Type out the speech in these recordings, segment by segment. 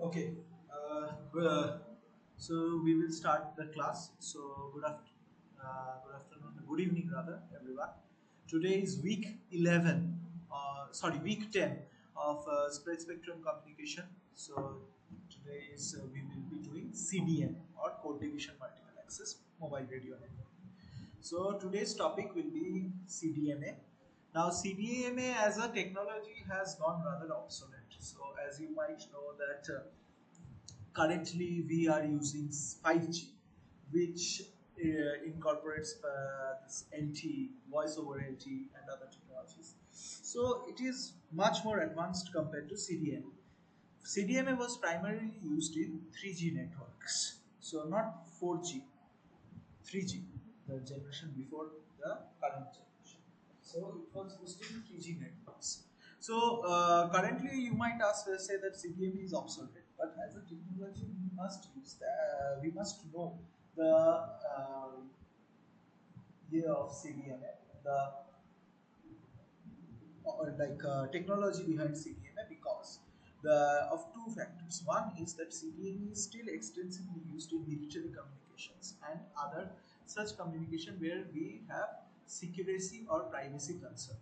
Okay, so we will start the class. So good afternoon, good evening rather, everyone. Today is week 11, week 10 of spread spectrum communication. So today is we will be doing CDM or code division multiple access mobile radio network. So today's topic will be CDMA. Now CDMA as a technology has gone rather obsolete. So as you might know that currently we are using 5G, which incorporates this LTE, voice over LTE and other technologies. So it is much more advanced compared to CDMA. CDMA was primarily used in 3G networks, so not 4G, 3G, the generation before the current generation. So it was used in 3G networks. So currently you might say that CDMA is obsolete, but as a technology we must use that, we must know the year of CDMA, the technology behind CDMA, because of two factors. One is that CDMA is still extensively used in military communications and other such communication where we have secrecy or privacy concern.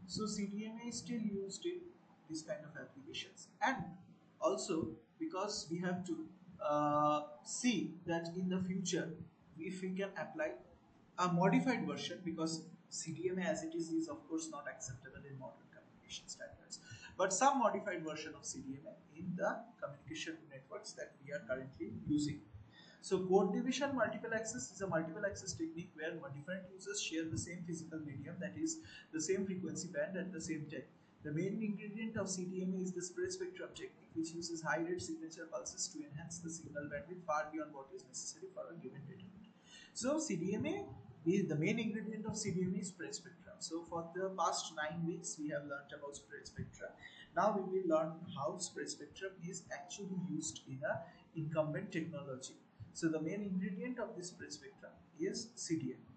So CDMA is still used in this kind of applications, and also because we have to see that in the future if we can apply a modified version, because CDMA as it is of course not acceptable in modern communication standards, but some modified version of CDMA in the communication networks that we are currently using. So code division multiple access is a multiple access technique where different users share the same physical medium, that is the same frequency band at the same time. The main ingredient of CDMA is the spread spectrum technique, which uses high rate signature pulses to enhance the signal bandwidth far beyond what is necessary for a given data rate. So CDMA is the main ingredient of CDMA is spread spectrum. So for the past 9 weeks we have learnt about spread spectrum. Now we will learn how spread spectrum is actually used in a incumbent technology. So the main ingredient of this spread spectrum is CDMA.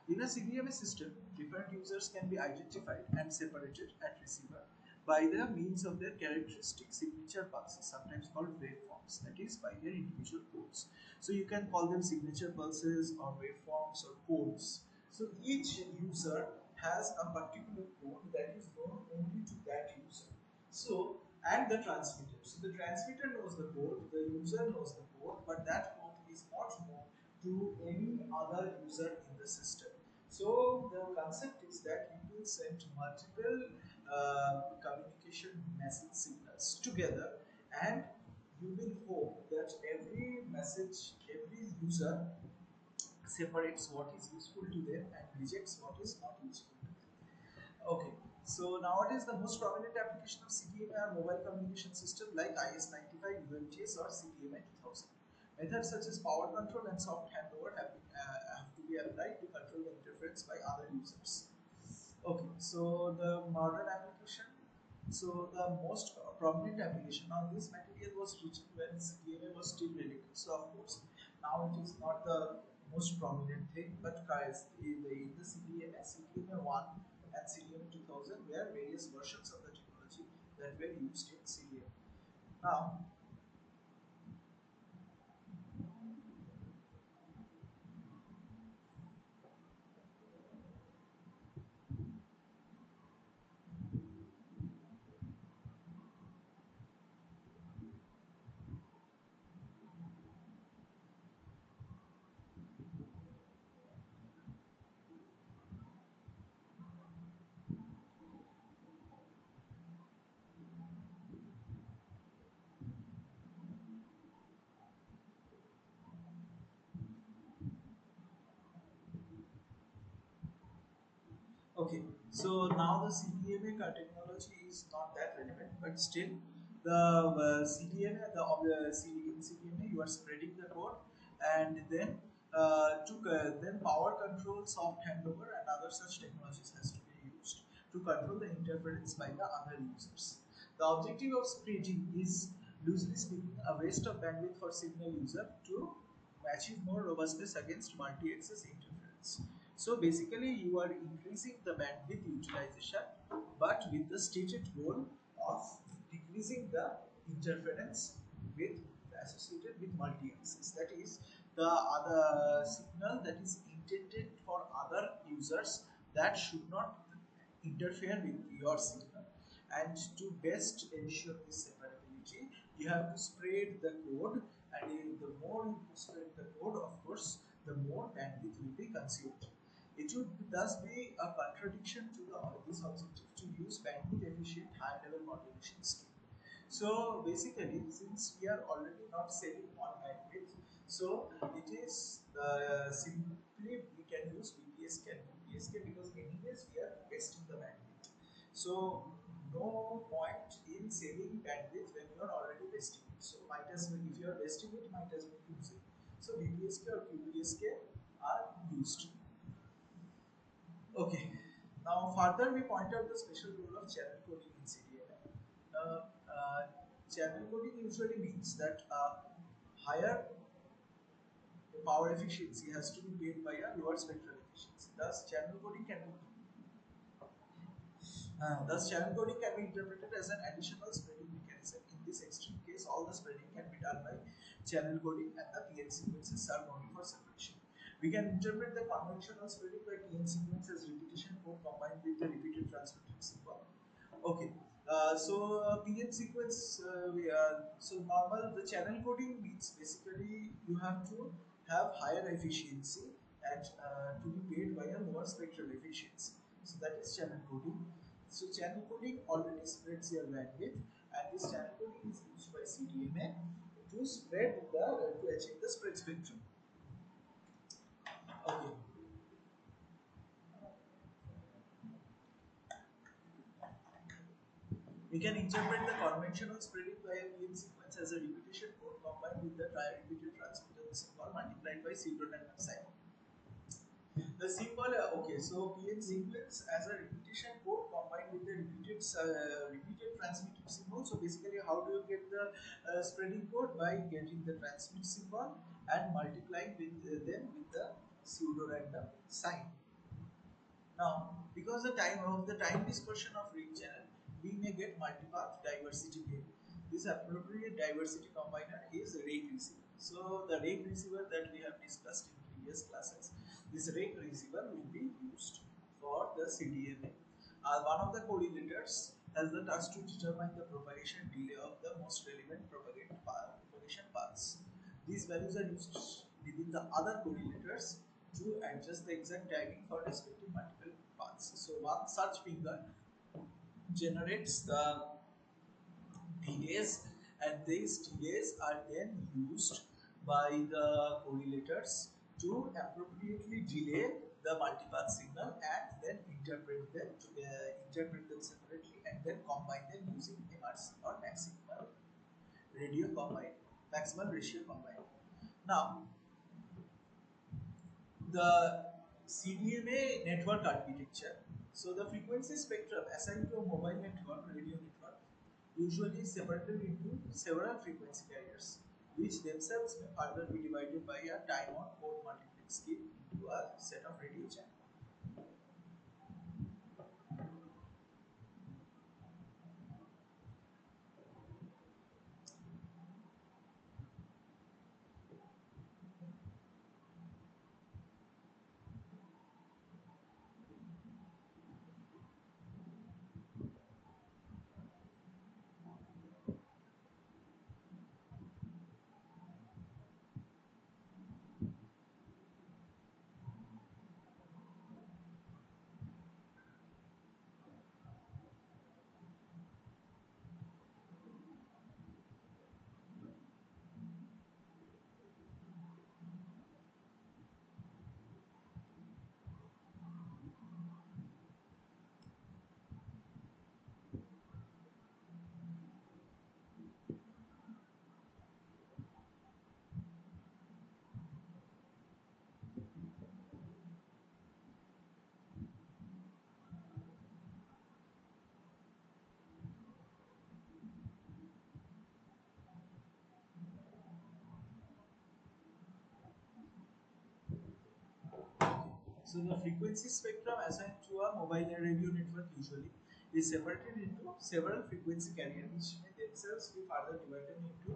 In a CDMA system, different users can be identified and separated at receiver by the means of their characteristic signature pulses, sometimes called waveforms, that is by their individual codes. So you can call them signature pulses or waveforms or codes. So each user has a particular code that is known only to that user. So, and the transmitter. So the transmitter knows the code, the user knows the code, but that code is not known to any other user in the system. So the concept is that you will send multiple communication message signals together, and you will hope that every message, every user separates what is useful to them and rejects what is not useful to them. Okay, so nowadays the most prominent application of CDMA are mobile communication system like IS-95, UMTS or CDMA 2000. Methods such as power control and soft handover have to be applied to control the interference by other users. Okay, so the modern application, so the most prominent application on this material was written when CDMA was still related. So of course, now it is not the most prominent thing, but guys, in the CDMA, CDMA 1 and CDMA 2000 were various versions of the technology that were used in CDMA. Now, okay, so now the CDMA technology is not that relevant, but still the CDMA, in CDMA, you are spreading the code, and then then power control, soft handover, and other such technologies has to be used to control the interference by the other users. The objective of spreading is, loosely speaking, a waste of bandwidth for signal user to achieve more robustness against multi-access interference. So basically, you are increasing the bandwidth utilization, but with the stated goal of decreasing the interference with associated with multi-access. That is, the other signal that is intended for other users that should not interfere with your signal. And to best ensure this separability, you have to spread the code, and the more you spread the code, of course, the more bandwidth will be consumed. It would thus be a contradiction to this objective to use bandwidth efficient high level modulation scheme. So basically, since we are already not saving on bandwidth, so it is simply we can use BPSK and BPSK because anyways we are wasting the bandwidth. So no point in saving bandwidth when you are already wasting it. So might as well, if you are wasting it, might as well use it. So BPSK or QPSK are used. Okay. Now further we point out the special role of channel coding in CDMA. Channel coding usually means that higher power efficiency has to be paid by a lower spectral efficiency. Thus, channel coding can be interpreted as an additional spreading mechanism. In this extreme case, all the spreading can be done by channel coding, and the TN sequences serve only for separation. We can interpret the conventional spreading by TN sequence as repetition code combined with the repeated transmitted symbol. Okay. PN sequence, so normal, the channel coding means basically you have to have higher efficiency and to be paid by a lower spectral efficiency. So that is channel coding. So channel coding already spreads your bandwidth, and this channel coding is used by CDMA to spread to achieve the spread spectrum. Okay. We can interpret the conventional spreading by a PN sequence as a repetition code combined with the repeated transmitter symbol multiplied by pseudorandom sign. The symbol, okay, so PN sequence as a repetition code combined with the repeated transmitted symbol. So basically, how do you get the spreading code? By getting the transmit symbol and multiplying with them with the pseudorandom sign. Now, because the time dispersion of ring channel, we may get multipath diversity gain. This appropriate diversity combiner is rake receiver. So the rake receiver that we have discussed in previous classes, this rake receiver will be used for the CDMA. One of the correlators has the task to determine the propagation delay of the most relevant propagation paths. These values are used within the other correlators to adjust the exact timing for respective multiple paths. So one such finger generates the delays and these delays are then used by the correlators to appropriately delay the multipath signal and then interpret them separately and then combine them using MRC or maximal ratio combine. Now the CDMA network architecture. So the frequency spectrum assigned to a mobile network, radio network, usually is separated into several frequency carriers, which themselves may further be divided by a time on code multiplex scheme into a set of radio channels. So the frequency spectrum assigned to a mobile radio network usually is separated into several frequency carriers which may themselves be further divided into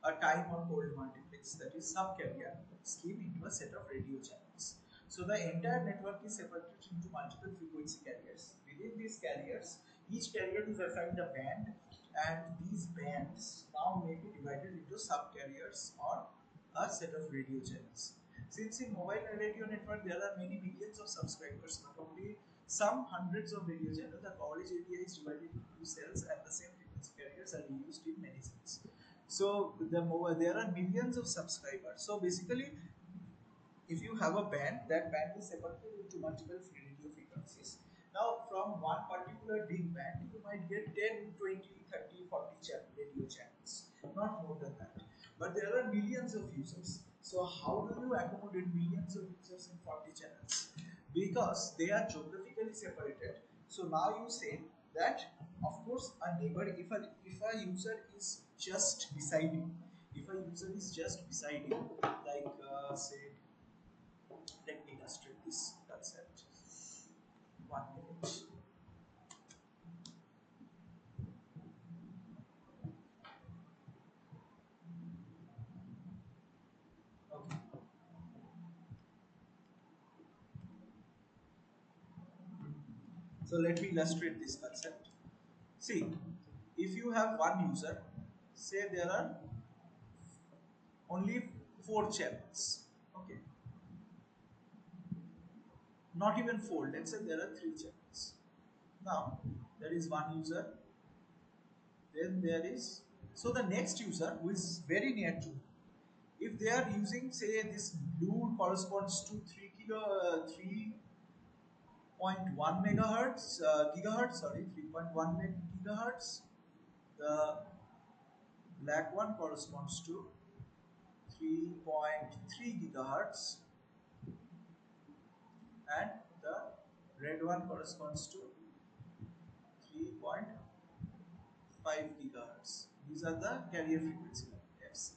a time or cold multiplex, that is sub-carrier scheme, into a set of radio channels. So the entire network is separated into multiple frequency carriers. Within these carriers, each carrier is assigned a band, and these bands now may be divided into sub-carriers or a set of radio channels. Since in mobile radio network there are many millions of subscribers, not only some hundreds of radio channels, the coverage area is divided into two cells and the same frequency carriers are used in many cells. So there are millions of subscribers. So basically, if you have a band, that band is separated into multiple radio frequencies. Now from one particular big band, you might get 10, 20, 30, 40 radio channels, not more than that. But there are millions of users. So how do you accommodate millions of users in 40 channels? Because they are geographically separated. So now you say that, of course, a neighbor, if a user is just beside you, if a user is just beside you, like say, let me illustrate this concept. 1 minute. Okay. So let me illustrate this concept. See, if you have one user, say there are only 4 channels. Okay. Not even 4. Let's say there are 3 channels. Now there is one user. Then there is, so the next user who is very near to, if they are using, say, this blue corresponds to 3.1 megahertz, gigahertz, sorry, 3.1 gigahertz. The black one corresponds to 3.3 gigahertz, and the red one corresponds to 3.5 gigahertz. These are the carrier frequency FC,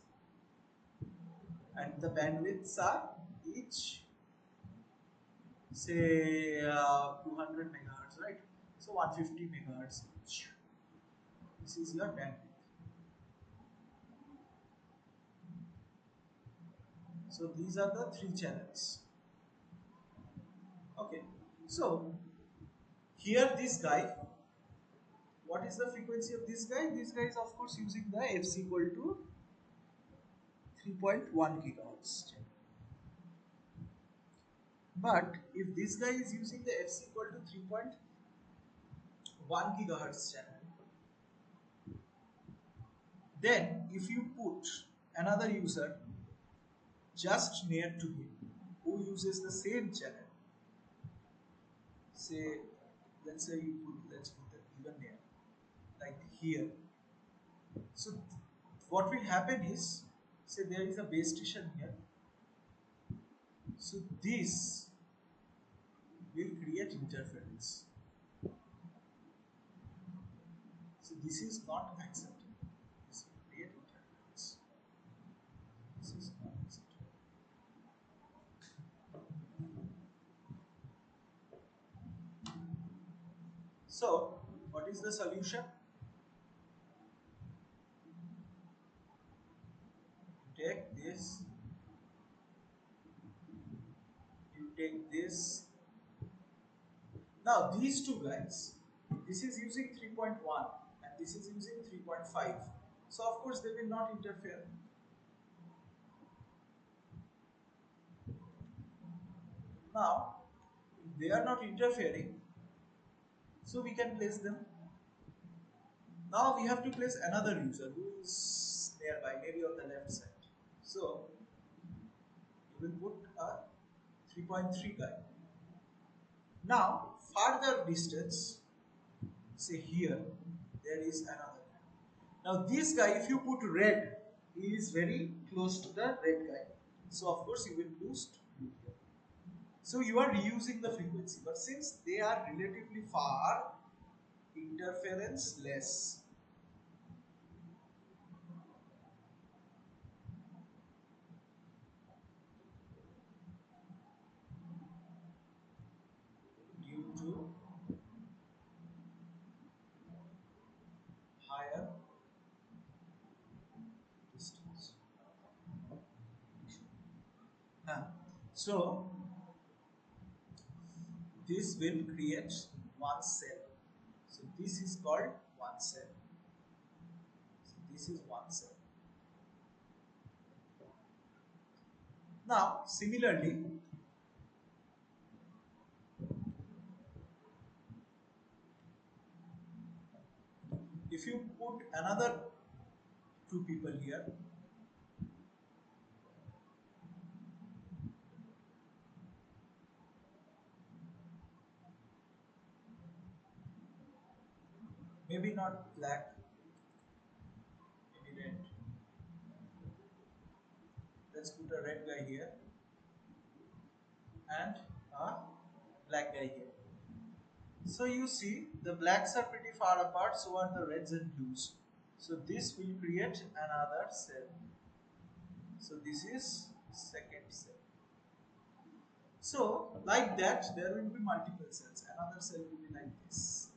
and the bandwidths are each, say, 200 megahertz, right? So 150 megahertz each. This is your bandwidth. So these are the 3 channels. Okay. So here this guy, what is the frequency of this guy? This guy is of course using the FC equal to 3.1 gigahertz. But if this guy is using the FC equal to 3.1 gigahertz channel, Then if you put another user just near to him who uses the same channel, say, let's say you put, let's put that even near, like here. So what will happen is, say there is a base station here. So this will create interference. So this is not acceptable. This will create interference. This is not acceptable. So what is the solution? Take this, you take this. Now these two guys, this is using 3.1 and this is using 3.5. So of course they will not interfere. Now if they are not interfering, so we can place them. Now we have to place another user who is nearby, maybe on the left side. So you will put a 3.3 guy. Now further distance, say here, there is another guy. Now this guy, if you put red, he is very close to the red guy. So of course you will lose blue here. So you are reusing the frequency, but since they are relatively far, interference less. Due to higher distance. So this will create one cell. So this is called one cell. So this is one cell. Now similarly, if you put another two people here, maybe not black, maybe red. Let's put a red guy here and a black guy here. So you see the blacks are pretty far apart, so are the reds and blues. So this will create another cell. So this is second cell. So like that there will be multiple cells. Another cell will be like this.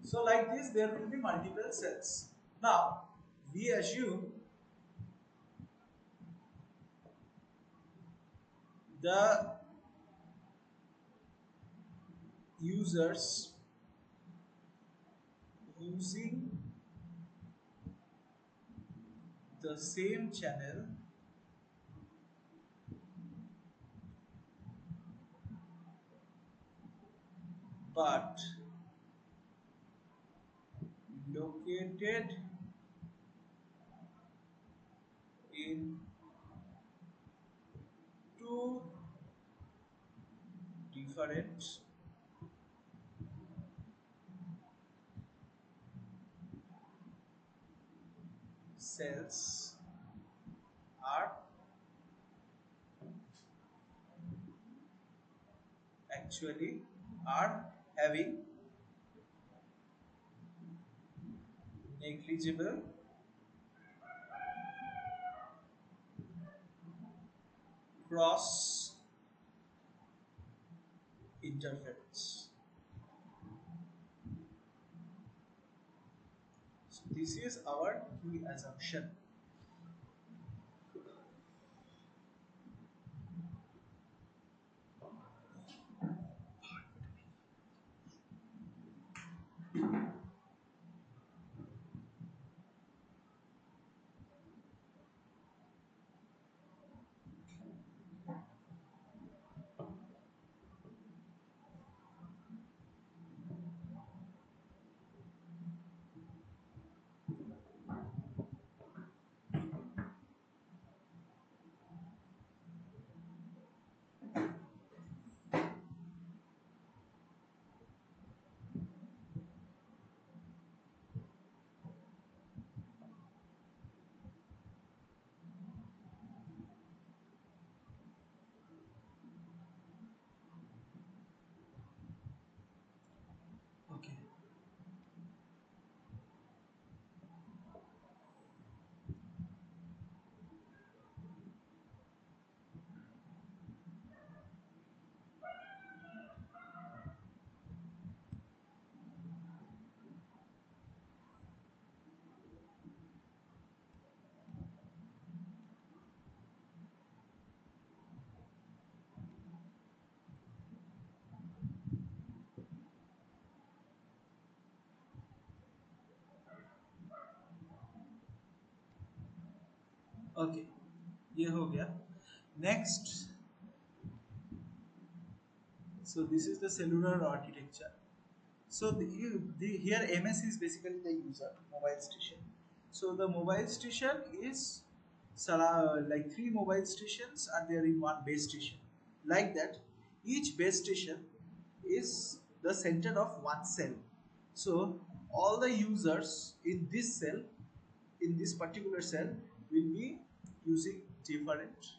So like this there will be multiple cells. Now we assume the users using the same channel but located in two different cells are actually are having negligible cross interference. So this is our key assumption. Okay, ये हो गया. Next, so this is the cellular architecture. So here MS is basically the user mobile station. So the mobile station is like three mobile stations are there in one base station. Like that, each base station is the center of one cell. So all the users in this cell, in this particular cell, will be using different.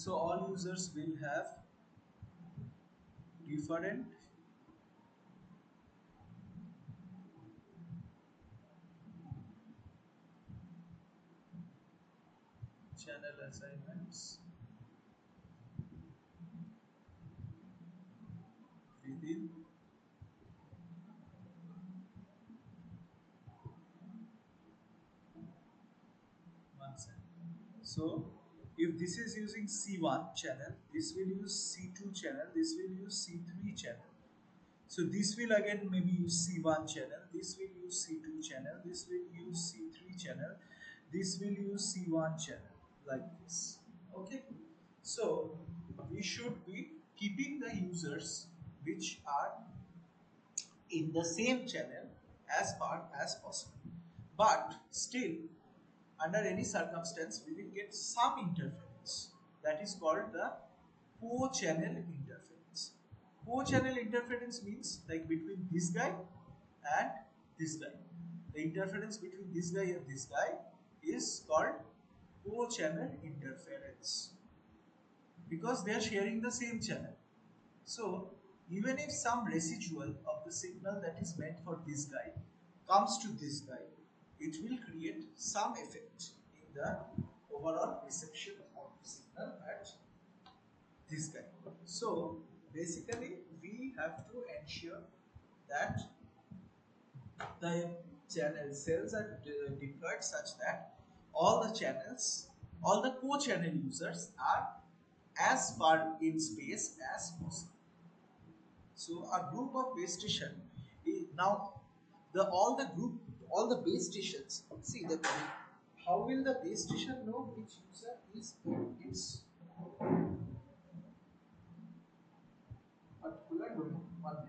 So all users will have different channel assignments within one cell. So if this is using C1 channel, this will use C2 channel, this will use C3 channel. So this will again maybe use C1 channel, this will use C2 channel, this will use C3 channel, this will use C1 channel, like this. Okay. So we should be keeping the users which are in the same channel as far as possible. But still, under any circumstance, we will get some interference. That is called the co-channel interference. Co-channel interference means like between this guy and this guy. The interference between this guy and this guy is called co-channel interference because they are sharing the same channel. So even if some residual of the signal that is meant for this guy comes to this guy, it will create some effect in the overall reception of the signal at this guy. So basically we have to ensure that the channel cells are deployed such that all the channels all the co-channel users are as far in space as possible. So a group of base station now all the base stations see the how will the base station know which user is in its particular domain? 1 minute.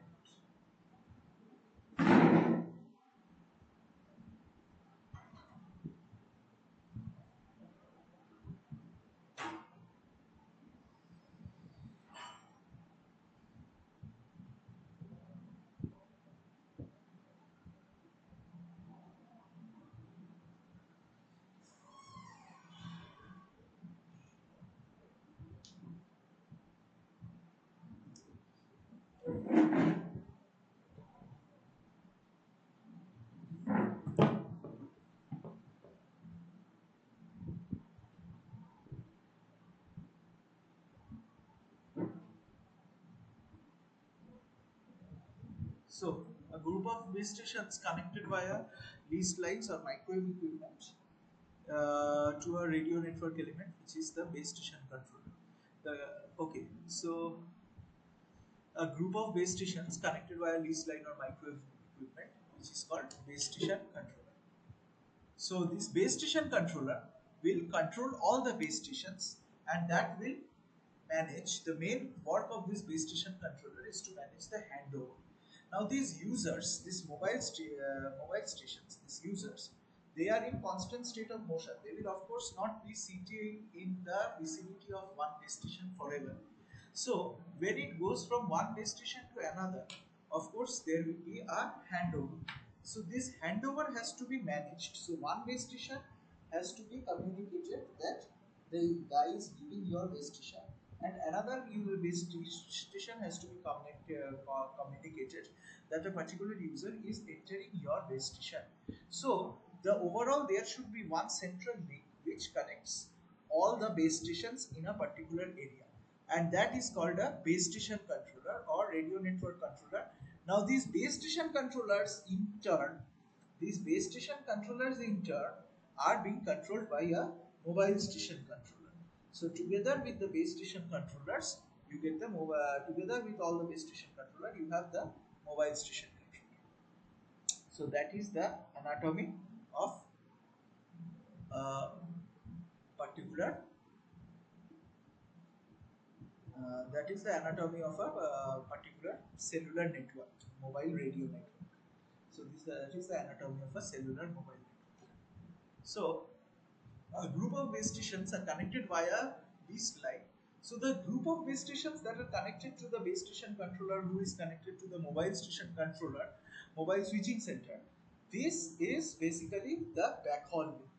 So a group of base stations connected via leased lines or microwave equipment to a radio network element, which is the base station controller. Okay, so a group of base stations connected via leased line or microwave equipment, which is called base station controller. So this base station controller will control all the base stations, and that will manage the main work of this base station controller is to manage the handover. Now these users, these mobile stations, these users, they are in constant state of motion. They will of course not be sitting in the vicinity of one base station forever. So when it goes from one base station to another, of course there will be a handover. So this handover has to be managed. So one base station has to be communicated that the guy is leaving your base station, and another base station has to be communicated that a particular user is entering your base station. So the overall there should be one central link which connects all the base stations in a particular area, and that is called a base station controller or radio network controller. Now these base station controllers in turn are being controlled by a mobile station controller. So together with the base station controllers, you get the together with all the base station controller, you have the mobile station controller. So that is the anatomy of particular that is the anatomy of a particular cellular network, mobile radio network. So that is the anatomy of a cellular mobile network. So a group of base stations are connected via this line. So the group of base stations that are connected to the base station controller, who is connected to the mobile station controller, mobile switching center, this is basically the backhaul link.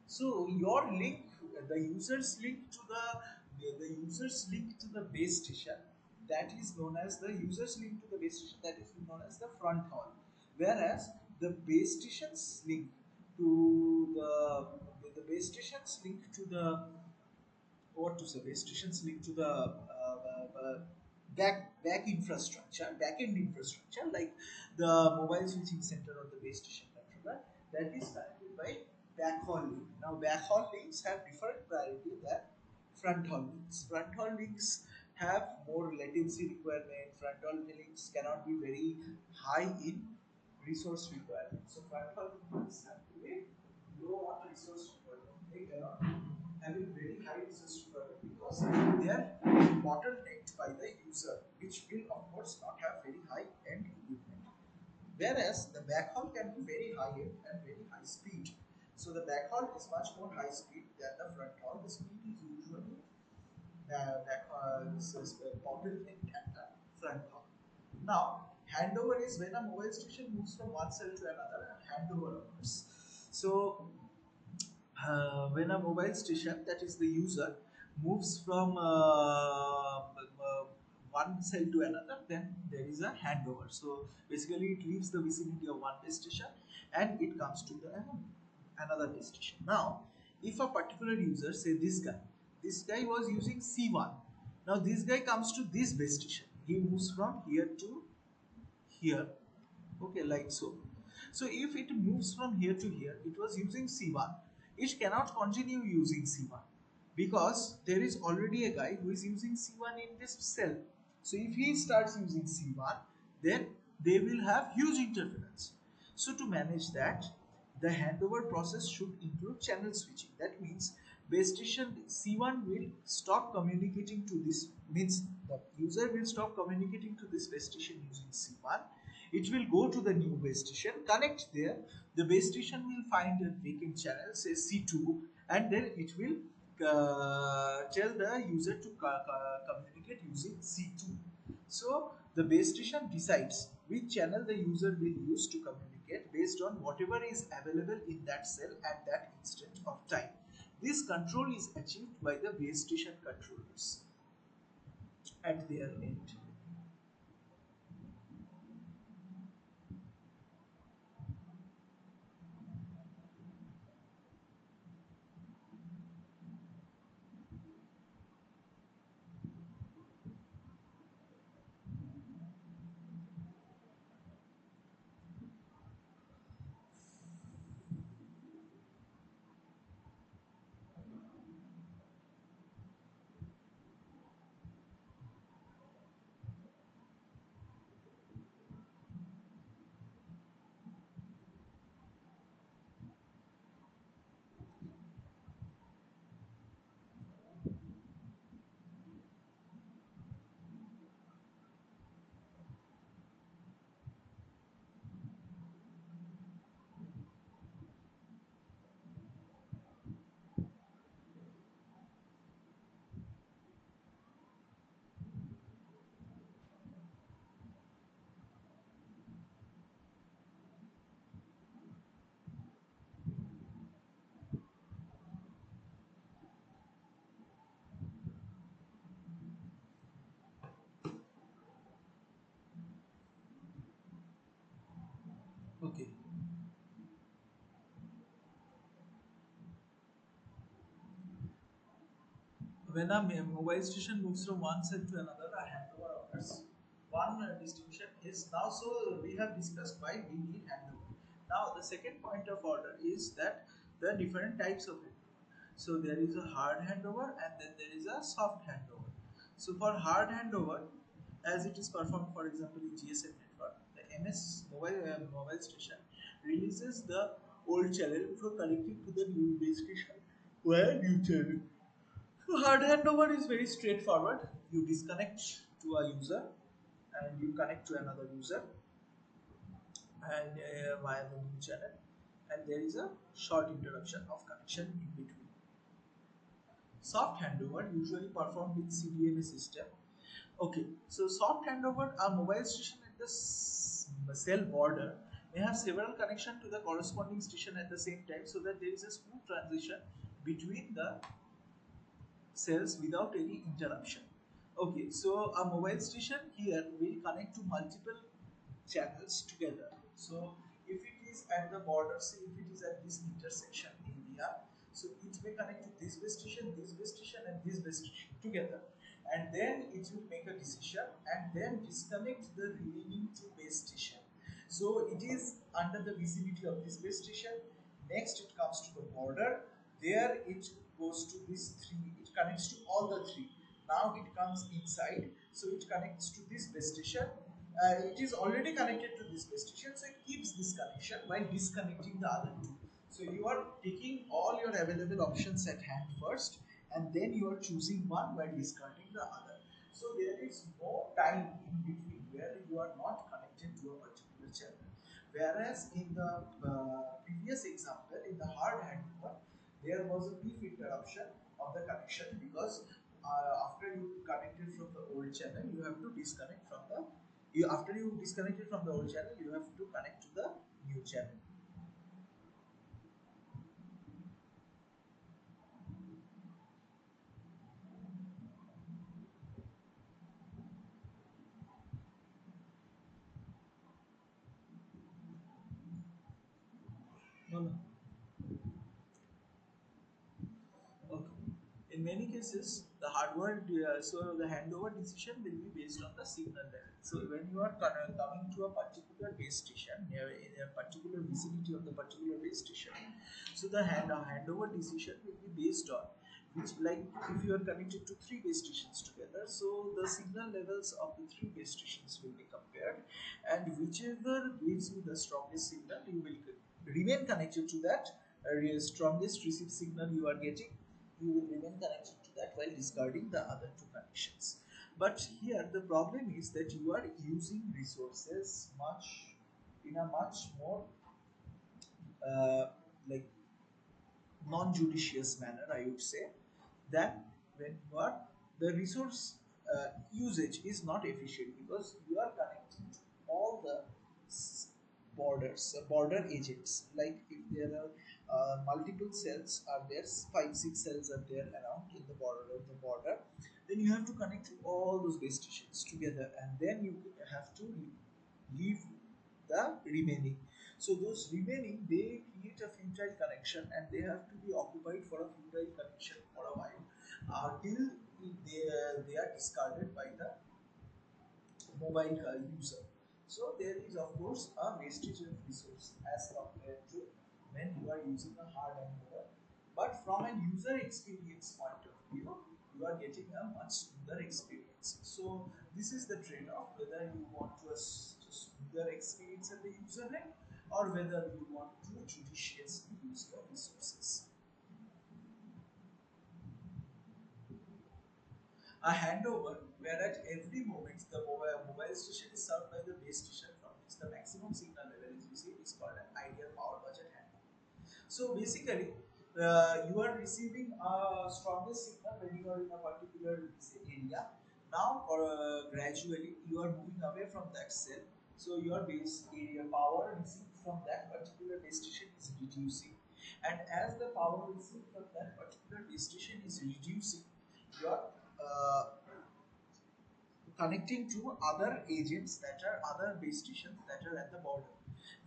So your link, the user's link to the user's link to the base station, that is known as the user's link to the base station, that is known as the front haul. Whereas the base station's link to the base station's link to the what to say base station's link to the back infrastructure, back end infrastructure, like the mobile switching center or the base station controller, that is connected by backhaul link. Now backhaul links have different priority than front haul links. Front haul links have more latency requirement. Front haul links cannot be very high in resource requirement. So front haul links have to be low on resource requirement. They cannot have a very high resource requirement because they are bottlenecked by the user, which will of course not have very high end equipment. Whereas the backhaul can be very high end and very high speed. So the backhaul is much more high speed than the front haul. The speed is usually bottlenecked at the front haul. Now handover is when a mobile station moves from one cell to another, and handover occurs. So when a mobile station, that is the user, moves from one cell to another, then there is a handover. So basically it leaves the vicinity of one base station and it comes to the another base station. Now if a particular user, say this guy was using C1, now this guy comes to this base station, he moves from here to here, okay, like so. So if it moves from here to here, it was using C1, it cannot continue using C1. because there is already a guy who is using C1 in this cell. So if he starts using C1, then they will have huge interference. So to manage that, the handover process should include channel switching. That means base station C1 will stop communicating to this, means the user will stop communicating to this base station using C1. It will go to the new base station, connect there. The base station will find a vacant channel, say C2, and then it will tell the user to communicate using C2. So the base station decides which channel the user will use to communicate based on whatever is available in that cell at that instant of time. This control is achieved by the base station controllers at their end. Okay. When a mobile station moves from one cell to another, a handover occurs. One distinction is now, so we have discussed why we need handover. Now, the second point of order is that there are different types of handover. So, there is a hard handover and then there is a soft handover. So, for hard handover, as it is performed, for example, in GSM network, the MS mobile station releases the old channel before connecting to the new base station via new channel. So hard handover is very straightforward. You disconnect to a user and you connect to another user and via the new channel, and there is a short interruption of connection in between. Soft handover usually performed with CDMA system. Okay, so soft handover, a mobile station at the cell border may have several connections to the corresponding station at the same time, so that there is a smooth transition between the cells without any interruption. Okay, so a mobile station here will connect to multiple channels together. So if it is at the border, say if it is at this intersection area, so it may connect to this base station and this base station together. And then it will make a decision and then disconnect the remaining two base station. So it is under the vicinity of this base station. Next it comes to the border. There it goes to this three. It connects to all the three. Now it comes inside. So it connects to this base station. It is already connected to this base station. So it keeps this connection while disconnecting the other two. So you are taking all your available options at hand first, and then you are choosing one while discarding the other. So there is no time in between where you are not connected to a particular channel. Whereas in the previous example, in the hard handover, there was a brief interruption of the connection because after you connected from the old channel, you have to disconnect from the after you disconnected from the old channel, you have to connect to the new channel. No, no. Okay. In many cases, the hardware, so the handover decision will be based on the signal level. So when you are coming to a particular base station, near in a particular vicinity of the particular base station, so the handover decision will be based on which, like, if you are connected to three base stations together, so the signal levels of the three base stations will be compared, and whichever gives you the strongest signal, you will remain connected to that strongest received signal you are getting. You will remain connected to that while discarding the other two connections. But here the problem is that you are using resources much in a much more uh, like non-judicious manner, I would say, that when you are the resource usage is not efficient because you are connecting to all the border agents. Like if there are multiple cells are there, 5 6 cells are there around in the border, then you have to connect to all those base stations together, and then you have to leave the remaining. So those remaining, they create a futile connection, and they have to be occupied for a futile connection for a while till they are discarded by the mobile user. So there is of course a wastage of resource as compared to when you are using a hard and mover. But from a user experience point of view, you are getting a much smoother experience. So this is the trade-off, whether you want to a smoother experience at the user end, or whether you want to judiciously use your resources. A handover where at every moment the mobile station is served by the base station from which the maximum signal level is received is called an ideal power budget handover. So basically, you are receiving a strongest signal when you are in a particular area. Now, or gradually, you are moving away from that cell. So your base area power received from that particular base station is reducing, and as the power received from that particular base station is reducing, your connecting to other agents that are other base stations that are at the border.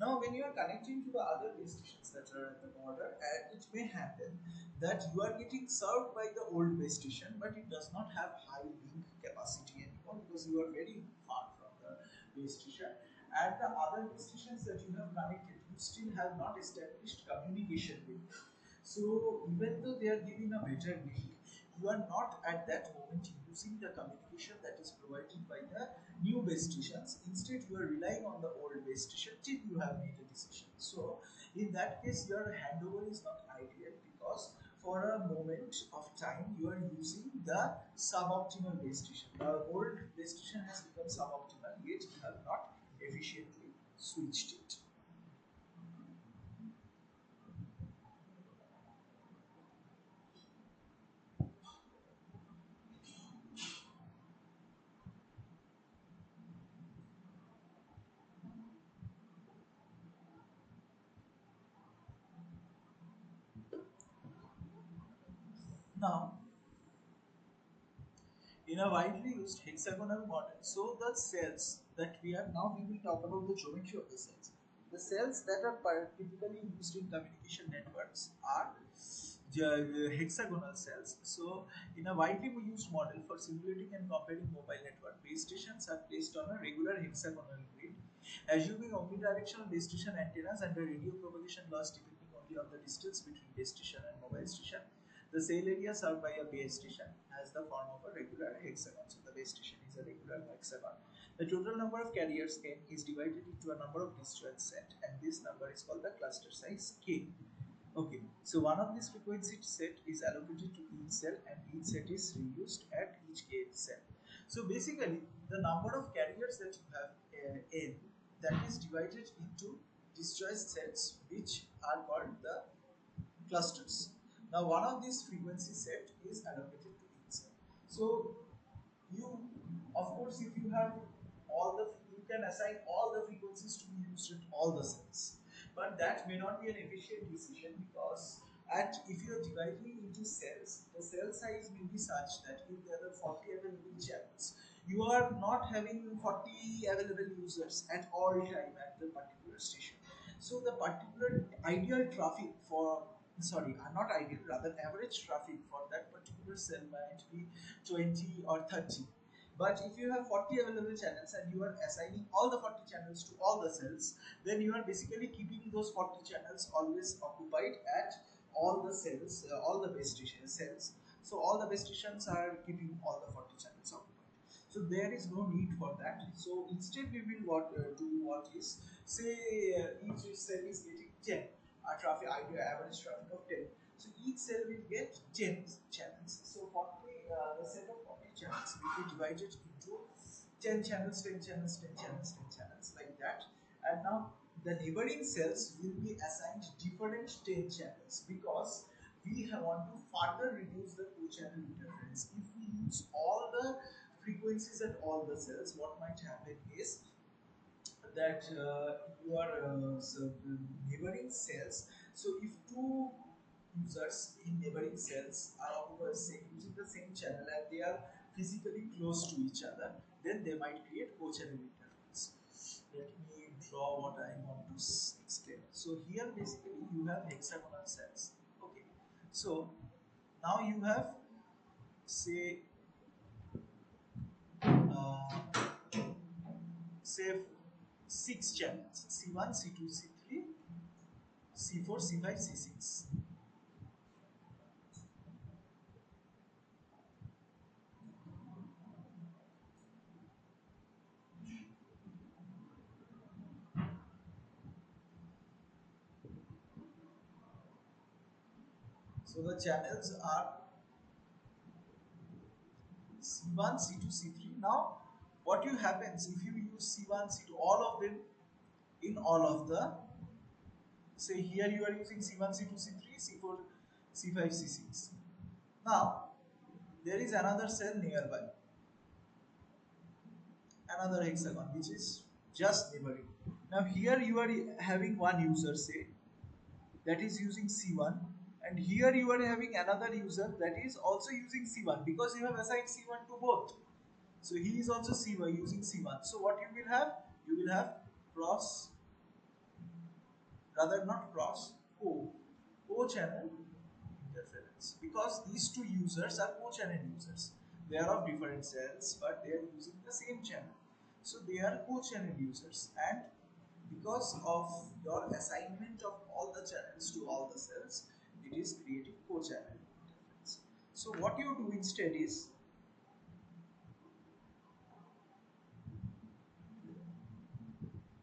Now, when you are connecting to the other base stations that are at the border, it may happen that you are getting served by the old base station, but it does not have high link capacity anymore because you are very far from the base station. And the other base stations that you have connected, you still have not established communication with them. So even though they are giving a better link, you are not at that moment using the communication that is provided by the new base stations. Instead, you are relying on the old base station till you have made a decision. So in that case, your handover is not ideal because for a moment of time you are using the suboptimal base station. The old base station has become suboptimal, yet you have not efficiently switched it. Now, in a widely used hexagonal model, so the cells that we are now, we will talk about the geometry of the cells. The cells that are typically used in communication networks are hexagonal cells. So, in a widely used model for simulating and comparing mobile network, base stations are placed on a regular hexagonal grid, assuming omnidirectional base station antennas and the radio propagation loss depending only on the distance between base station and mobile station. The cell area served by a base station has the form of a regular hexagon. So the base station is a regular hexagon. The total number of carriers n is divided into a number of disjoint set, and this number is called the cluster size k. Okay, so one of these frequency set is allocated to each cell, and each set is reused at each k cell. So basically, the number of carriers that you have n, that is divided into disjoint sets, which are called the clusters. Now, one of these frequency set is allocated to each cell. So, you, of course, if you have all the, you can assign all the frequencies to be used at all the cells, but that may not be an efficient decision because at if you are dividing into cells, the cell size may be such that if there are 40 available channels, you are not having 40 available users at all time at the particular station. So the particular ideal traffic for, sorry, not ideal, rather average traffic for that particular cell might be 20 or 30. But if you have 40 available channels and you are assigning all the 40 channels to all the cells, then you are basically keeping those 40 channels always occupied at all the cells, all the base station cells. So all the base stations are keeping all the 40 channels occupied. So there is no need for that. So instead we will do what is, say each cell is getting 10, a traffic idea average traffic of 10. So each cell will get 10 channels. So 40, the set of 40 channels will be divided into 10 channels, 10 channels, 10 channels, 10 channels, like that. And now the neighboring cells will be assigned different 10 channels, because we want to further reduce the co-channel interference. If we use all the frequencies at all the cells, what might happen is that your neighboring cells, so if two users in neighboring cells are using the same channel and they are physically close to each other, then they might create co-channel interference. Let me draw what I want to explain. So here basically you have hexagonal cells. Okay, so now you have, say uh, say 6 channels: C1, C2, C3, C4, C5, C6. So the channels are C1, C2, C3. Now, what you happens if you use C1, C2, all of them in all of the, say here you are using C1, C2, C3, C4, C5, C6. Now, there is another cell nearby, another hexagon which is just neighboring. Now here you are having one user, say, that is using C1, and here you are having another user that is also using C1, because you have assigned C1 to both. So he is also C1 using C1. So what you will have? You will have cross, rather not cross, co-channel interference, because these two users are co-channel users. They are of different cells, but they are using the same channel. So they are co-channel users, and because of your assignment of all the channels to all the cells, it is creating co-channel interference. So what you do instead is,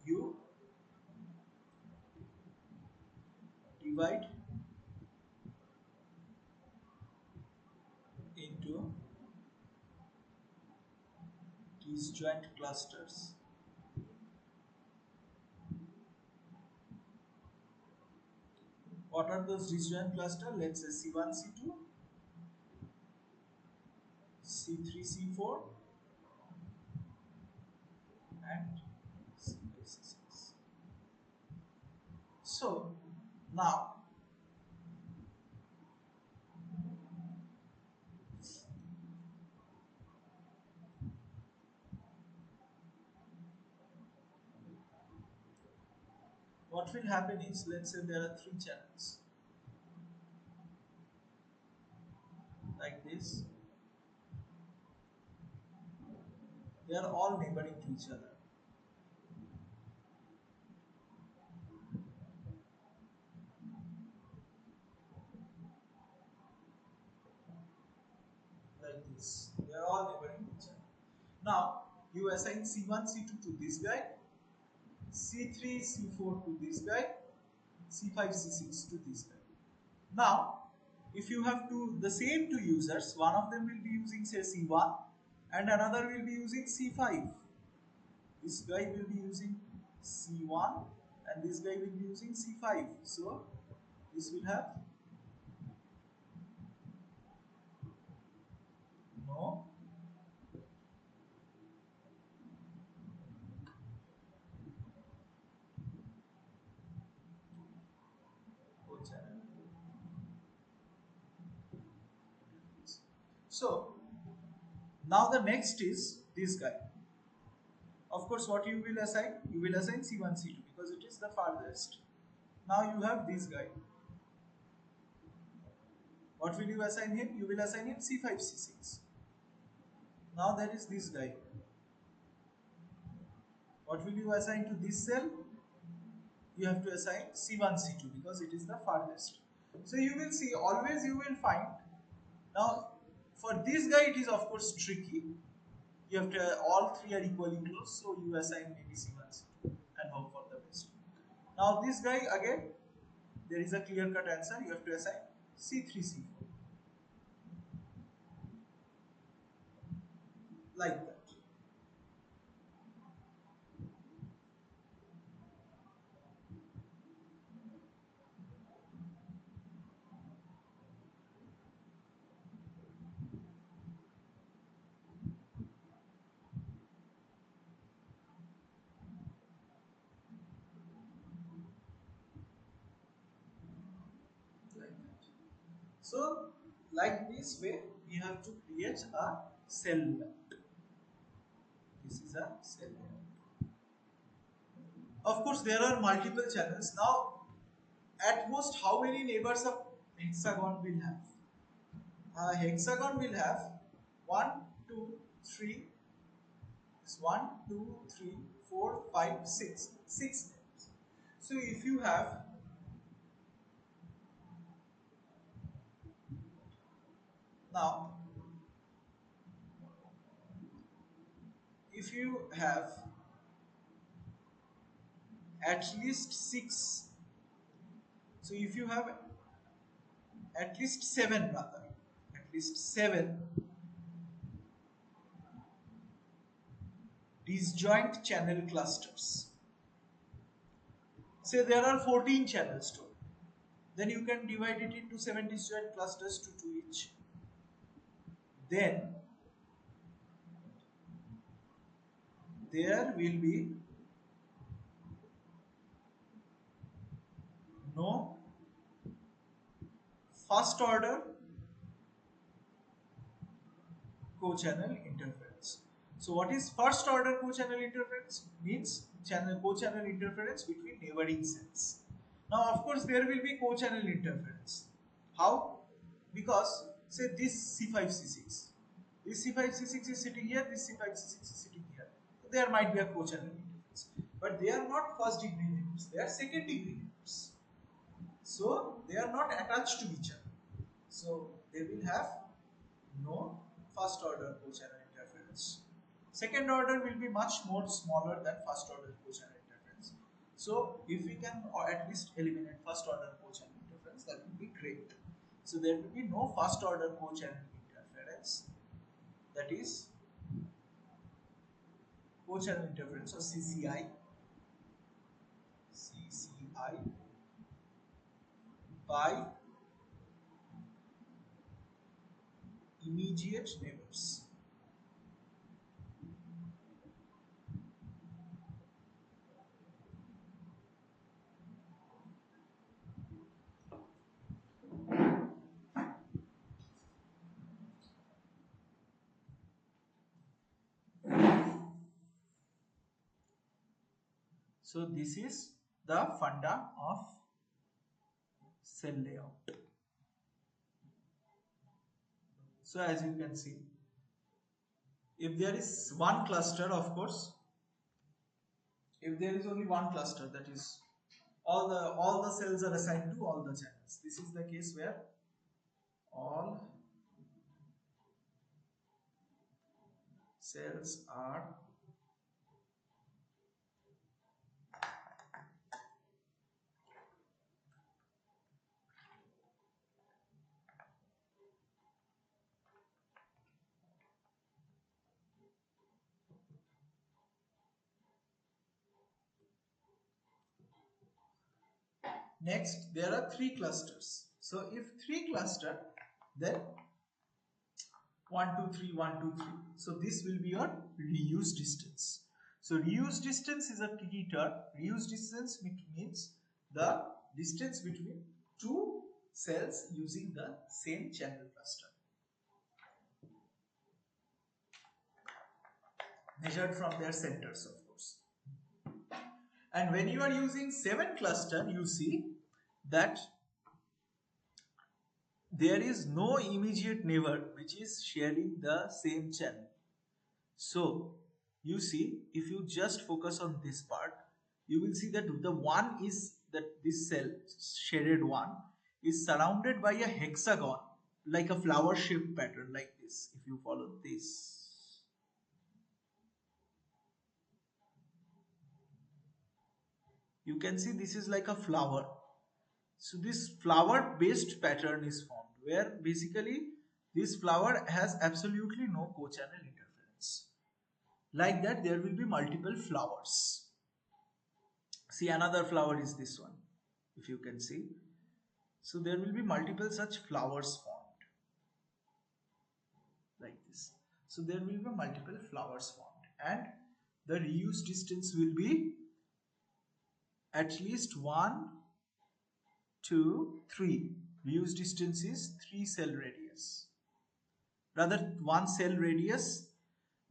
you divide into disjoint clusters. What are those disjoint clusters? Let's say C1, C2, C3, C4, and C5, C6. So now what will happen is, let's say there are three channels like this. They are all neighboring to each other. Like this. They are all neighboring to each other. Now you assign C1, C2 to this guy, C3, C4 to this guy, C5, C6 to this guy. Now, if you have the same two users, one of them will be using, say, C1 and another will be using C5. This guy will be using C1 and this guy will be using C5. So this will have no co-channel. So now the next is this guy. Of course, what you will assign? You will assign C1, C2 because it is the farthest. Now you have this guy. What will you assign him? You will assign him C5, C6. Now there is this guy. What will you assign to this cell? You have to assign C1, C2 because it is the farthest. So you will see, always you will find Now, for this guy, it is of course tricky. You have to all three are equally close, so you assign maybe C1, C2 and hope for the best. Now, this guy again, there is a clear-cut answer. You have to assign C3, C4 like that. Like that. So, like this way, we have to create a cell layout. This is a cell layout. Of course, there are multiple channels. Now, at most, how many neighbors a hexagon will have? A hexagon will have 1, 2, 3, it's 1, 2, 3, 4, 5, 6. 6 neighbors. So, if you have now, if you have at least 6, so if you have at least 7 rather, at least 7 disjoint channel clusters, say there are 14 channels total, then you can divide it into 7 disjoint clusters to 2 each. Then there will be no first order co-channel interference. So what is first order co-channel interference? Means co-channel interference between neighboring cells. Now of course there will be co-channel interference. How? Because say this C5 C6, this C5 C6 is sitting here, this C5 C6 is sitting here. So there might be a co-channel interference, but they are not first degree neighbors, they are second degree neighbors. So they are not attached to each other. So they will have no first order co-channel interference. Second order will be much more smaller than first order co-channel interference. So if we can or at least eliminate first order co-channel interference, that would be great. So there will be no first order co-channel interference, that is co-channel interference or CCI, CCI by immediate neighbors. So this is the funda of cell layout. So as you can see, if there is one cluster, of course, if there is only one cluster, that is all the cells are assigned to all the channels. This is the case where all cells are next. There are 3 clusters. So if 3 cluster, then 1, 2, 3, 1, 2, 3. So this will be your reuse distance. So reuse distance is a key term. Reuse distance means the distance between 2 cells using the same channel cluster, measured from their centers, of course. And when you are using 7 cluster, you see that there is no immediate neighbor which is sharing the same channel. So you see, if you just focus on this part, you will see that the one is that this cell shaded one is surrounded by a hexagon like a flower shaped pattern like this. If you follow this, you can see this is like a flower. So this flower based pattern is formed where basically this flower has absolutely no co-channel interference. Like that there will be multiple flowers. See, another flower is this one, if you can see. So there will be multiple such flowers formed like this. So there will be multiple flowers formed and the reuse distance will be at least 1, 2, 3. Reuse distance is 3 cell radius. Rather, one cell radius,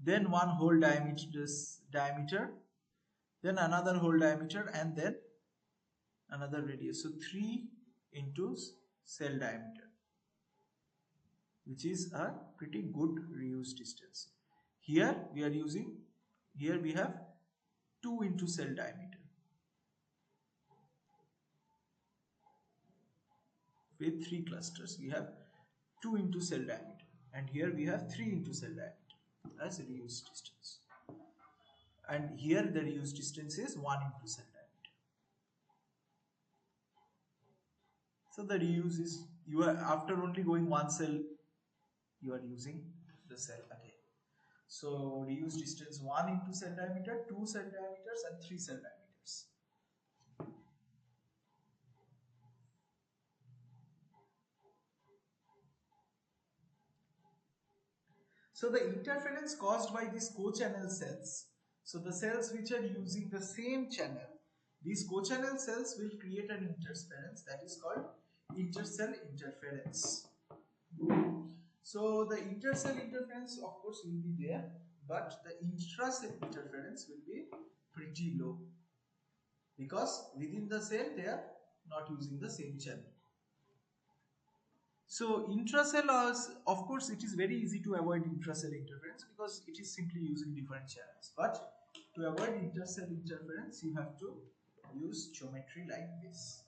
then one hole diameter, then another hole diameter, and then another radius. So 3 into cell diameter, which is a pretty good reuse distance. Here we are using, here we have 2 into cell diameter with 3 clusters. We have 2 into cell diameter, and here we have 3 into cell diameter as reuse distance. And here the reuse distance is 1 into cell diameter. So the reuse is, you are after only going one cell, you are using the cell again. So reuse distance 1 into cell diameter, 2 cell diameters, and 3 cell diameters. So the interference caused by these co-channel cells, so the cells which are using the same channel, these co-channel cells will create an interference that is called intercell interference. So the intercell interference of course will be there, but the intracell interference will be pretty low because within the cell they are not using the same channel. So intracell, of course, it is very easy to avoid intracell interference because it is simply using different channels. But to avoid intercell interference, you have to use geometry like this.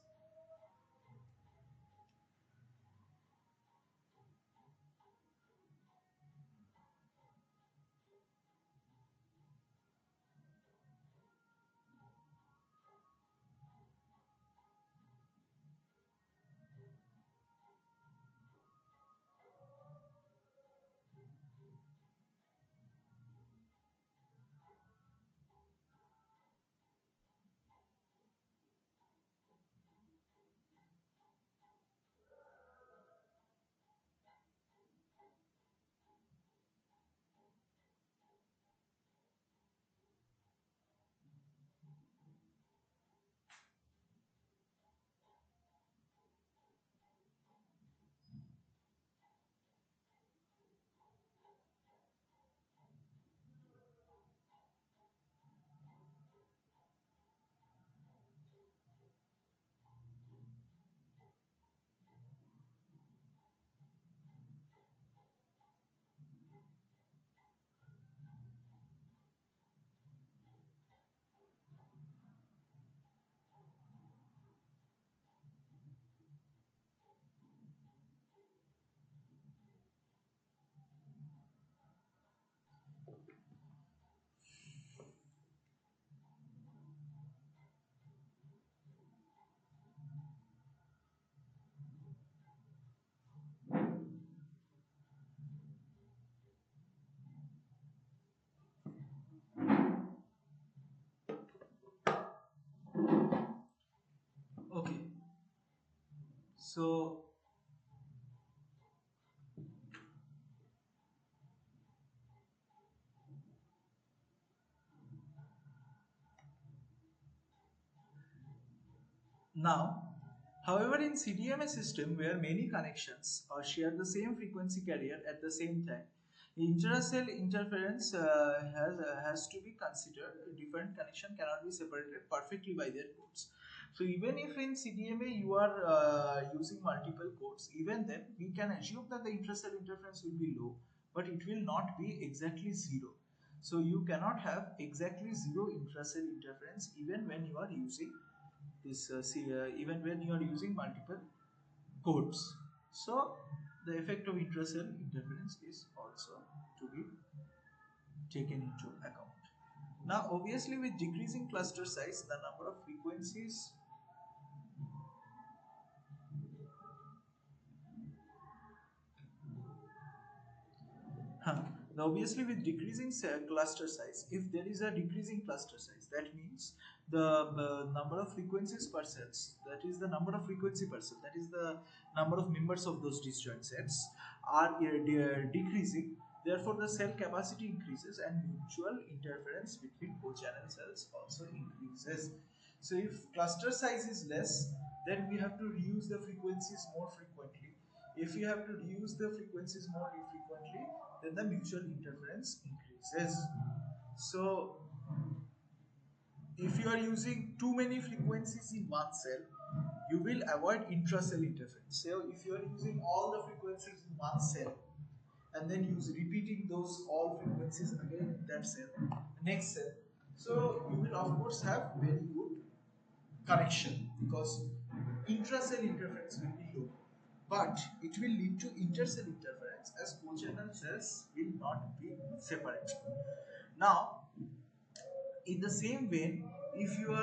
Okay. So now, however, in CDMA system where many connections share the same frequency carrier at the same time, intercell interference has to be considered. Different connection cannot be separated perfectly by their codes. So even if in CDMA you are using multiple codes, even then we can assume that the intercell interference will be low, but it will not be exactly zero. So you cannot have exactly zero intracell interference even when you are using this even when you are using multiple codes. So the effect of intracell interference is also to be taken into account. Now, obviously, with decreasing cluster size, the number of frequencies Huh. Now, obviously, with decreasing cluster size, if there is a decreasing cluster size, that means the number of frequencies per cells, that is the number of frequency per cell, that is the number of members of those disjoint sets are decreasing. Therefore, the cell capacity increases and mutual interference between co-channel cells also increases. So, if cluster size is less, then we have to reuse the frequencies more frequently. If you have to reuse the frequencies more frequently, then the mutual interference increases. So, if you are using too many frequencies in one cell, you will avoid intracell interference. So, if you are using all the frequencies in one cell and then use repeating those all frequencies again in that cell, next cell, so you will of course have very good connection because intracell interference will be low, but it will lead to intercell interference as co-channel cells will not be separate. Now, in the same way, if your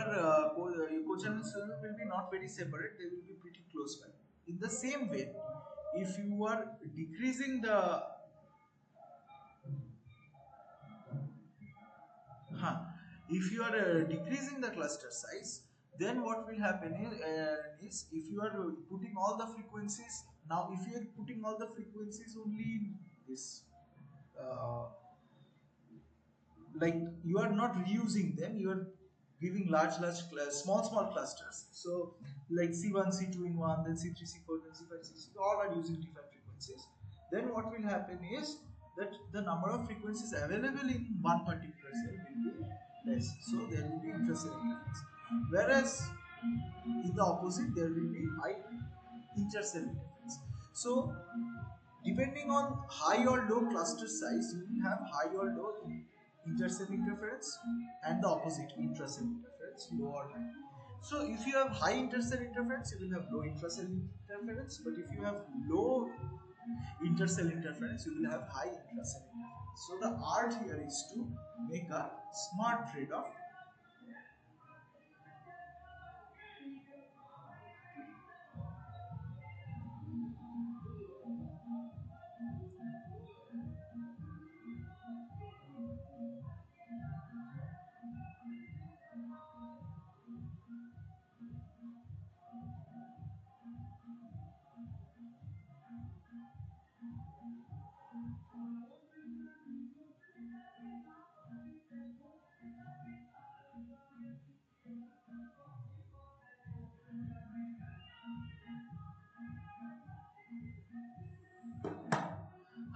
co-channel cells will be not very separate, they will be pretty close by. In the same way, if you are decreasing the Huh. If you are decreasing the cluster size, then what will happen is if you are putting all the frequencies, now if you are putting all the frequencies only in this, uh, like you are not reusing them, you are giving small clusters. So like C1, C2 in one, then C3, C4, then C5, C6, all are using different frequencies. Then what will happen is that the number of frequencies available in one particular cell will be less. So there will be intracell interference. Whereas in the opposite, there will be high intercell interference. So depending on high or low cluster size, you will have high or low intercell interference and the opposite intracell interference, low or high. So if you have high intercell interference, you will have low intracell interference, but if you have low intercell interference, you will have high intracell interference. So the art here is to make a smart trade-off.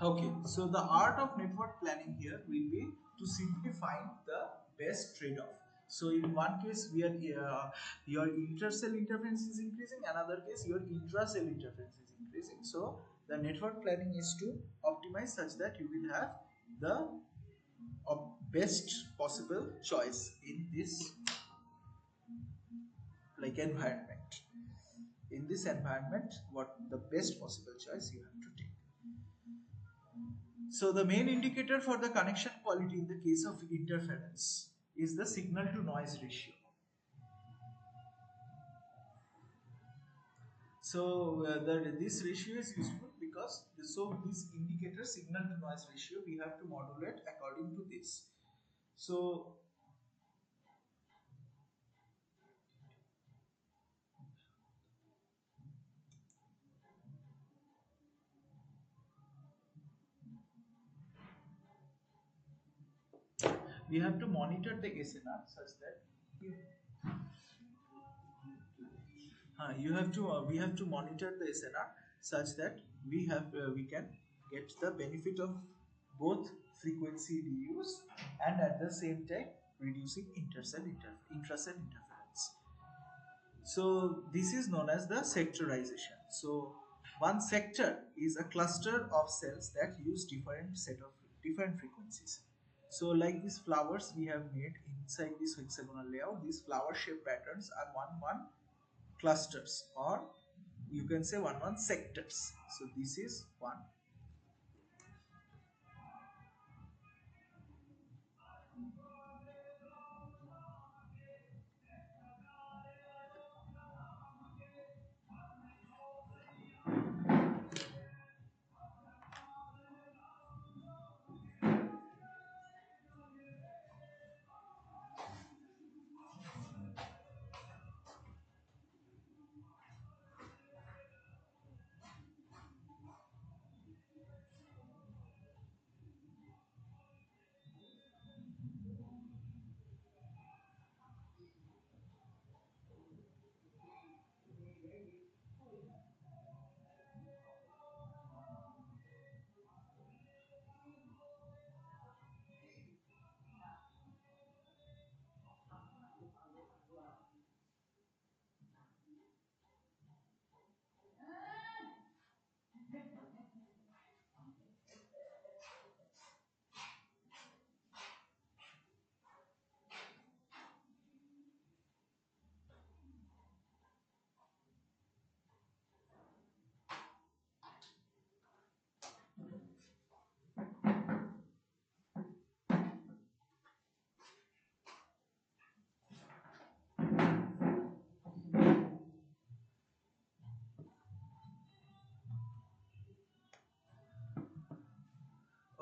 Okay, so the art of network planning here will be to simply find the best trade-off. So in one case, your intercell interference is increasing, another case your intracell interference is increasing. So the network planning is to optimize such that you will have the best possible choice in this like environment. In this environment, what the best possible choice you have to take. So the main indicator for the connection quality in the case of interference is the signal to noise ratio. So this ratio is useful because this indicator signal to noise ratio we have to modulate according to this. So we have to monitor the SNR such that we have to monitor the SNR such that we can get the benefit of both frequency reuse and at the same time reducing intracell interference. So this is known as the sectorization. So one sector is a cluster of cells that use different frequencies. So like these flowers we have made inside this hexagonal layout, these flower shape patterns are one clusters, or you can say one sectors. So this is one.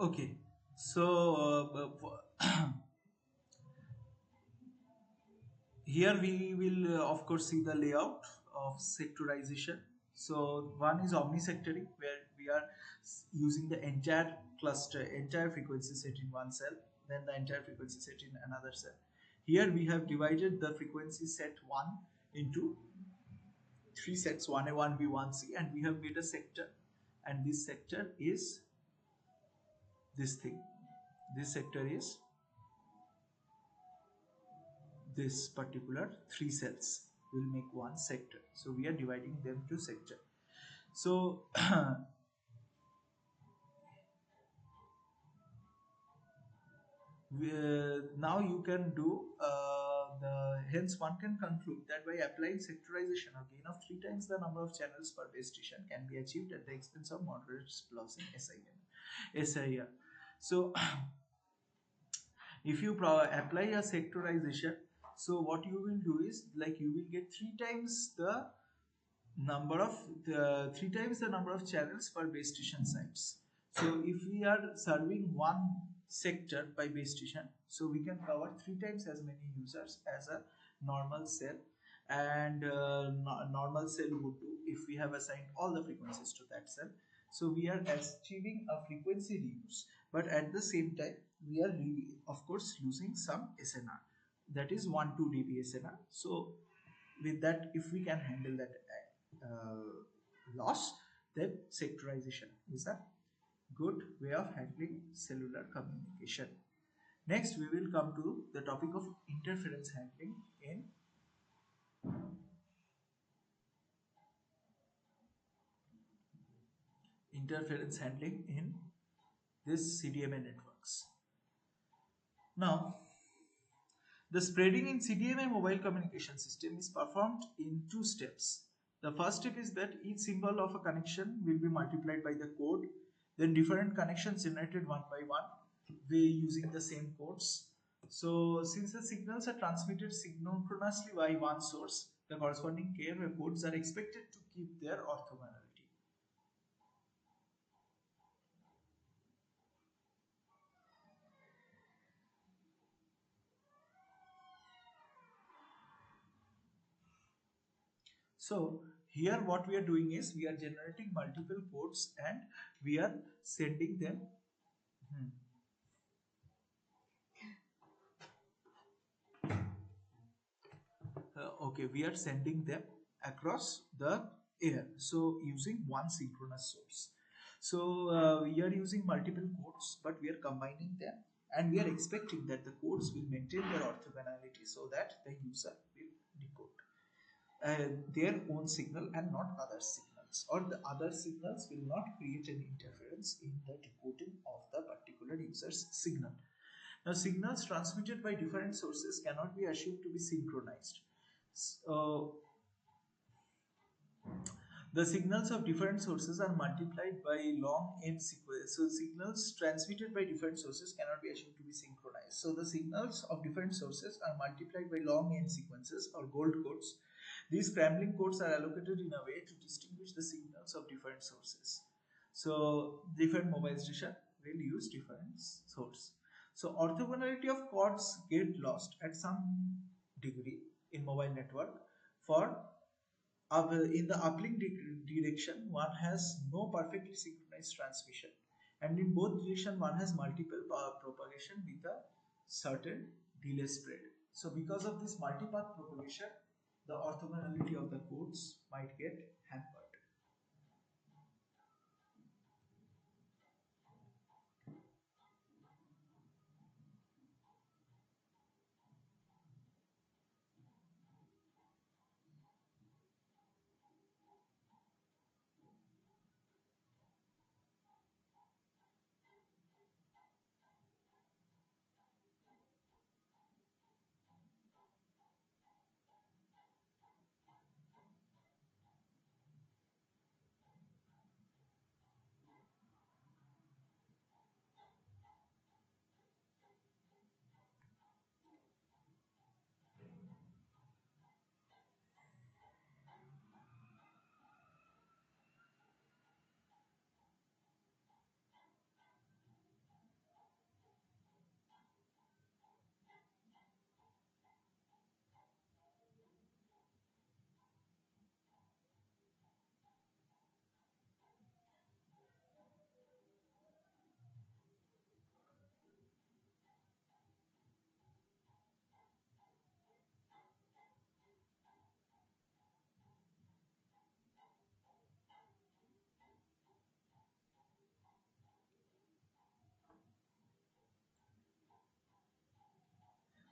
Okay, so here we will of course see the layout of sectorization. So one is omnisectoring, where we are using the entire cluster, entire frequency set in one cell, then the entire frequency set in another cell. Here we have divided the frequency set 1 into three sets, 1A, 1B, 1C, and we have made a sector, and this sector is this thing. This sector is this particular three cells will make one sector. So we are dividing them to sector. So now you can do hence one can conclude that by applying sectorization, a gain of 3 times the number of channels per base station can be achieved at the expense of moderate loss in SIR. So if you apply a sectorization, so what you will do is, like, you will get 3 times the number of 3 times the number of channels per base station sites. So if we are serving one sector by base station, so we can cover 3 times as many users as a normal cell, and normal cell would do if we have assigned all the frequencies to that cell. So we are achieving a frequency reuse, but at the same time we are of course losing some SNR, that is 1 2 dB SNR. So with that, if we can handle that loss, then sectorization is a good way of handling cellular communication. Next, we will come to the topic of interference handling in this CDMA networks. Now, the spreading in CDMA mobile communication system is performed in 2 steps. The first step is that each symbol of a connection will be multiplied by the code, then different connections generated one by one, we using the same codes. So since the signals are transmitted synchronously by one source, the corresponding carrier codes are expected to keep their orthogonality. So here what we are doing is we are generating multiple codes and we are sending them. Okay, we are sending them across the air, so using one synchronous source. So we are using multiple codes, but we are combining them, and we are expecting that the codes will maintain their orthogonality so that the user will decode their own signal and not other signals, or the other signals will not create an interference in the decoding of the particular user's signal. Now, signals transmitted by different sources cannot be assumed to be synchronized. So, The signals of different sources are multiplied by long n sequence. So signals transmitted by different sources cannot be assumed to be synchronized. So the signals of different sources are multiplied by long n sequences or gold codes. These scrambling codes are allocated in a way to distinguish the signals of different sources. So different mobile station will use different source. So orthogonality of chords get lost at some degree in mobile network. For in the uplink direction, one has no perfectly synchronized transmission, and in both direction, one has multiple propagation with a certain delay spread. So, because of this multipath propagation, the orthogonality of the codes might get hampered.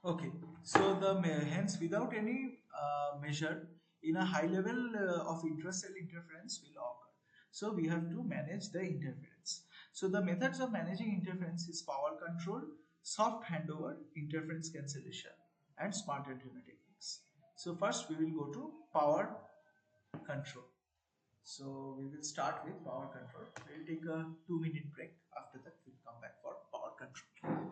Okay, so hence without any measure in a high level of intracell interference will occur. So we have to manage the interference. So the methods of managing interference is power control, soft handover, interference cancellation, and smart antenna techniques. So first we will go to power control. So we will start with power control. We will take a 2-minute break. After that we will come back for power control.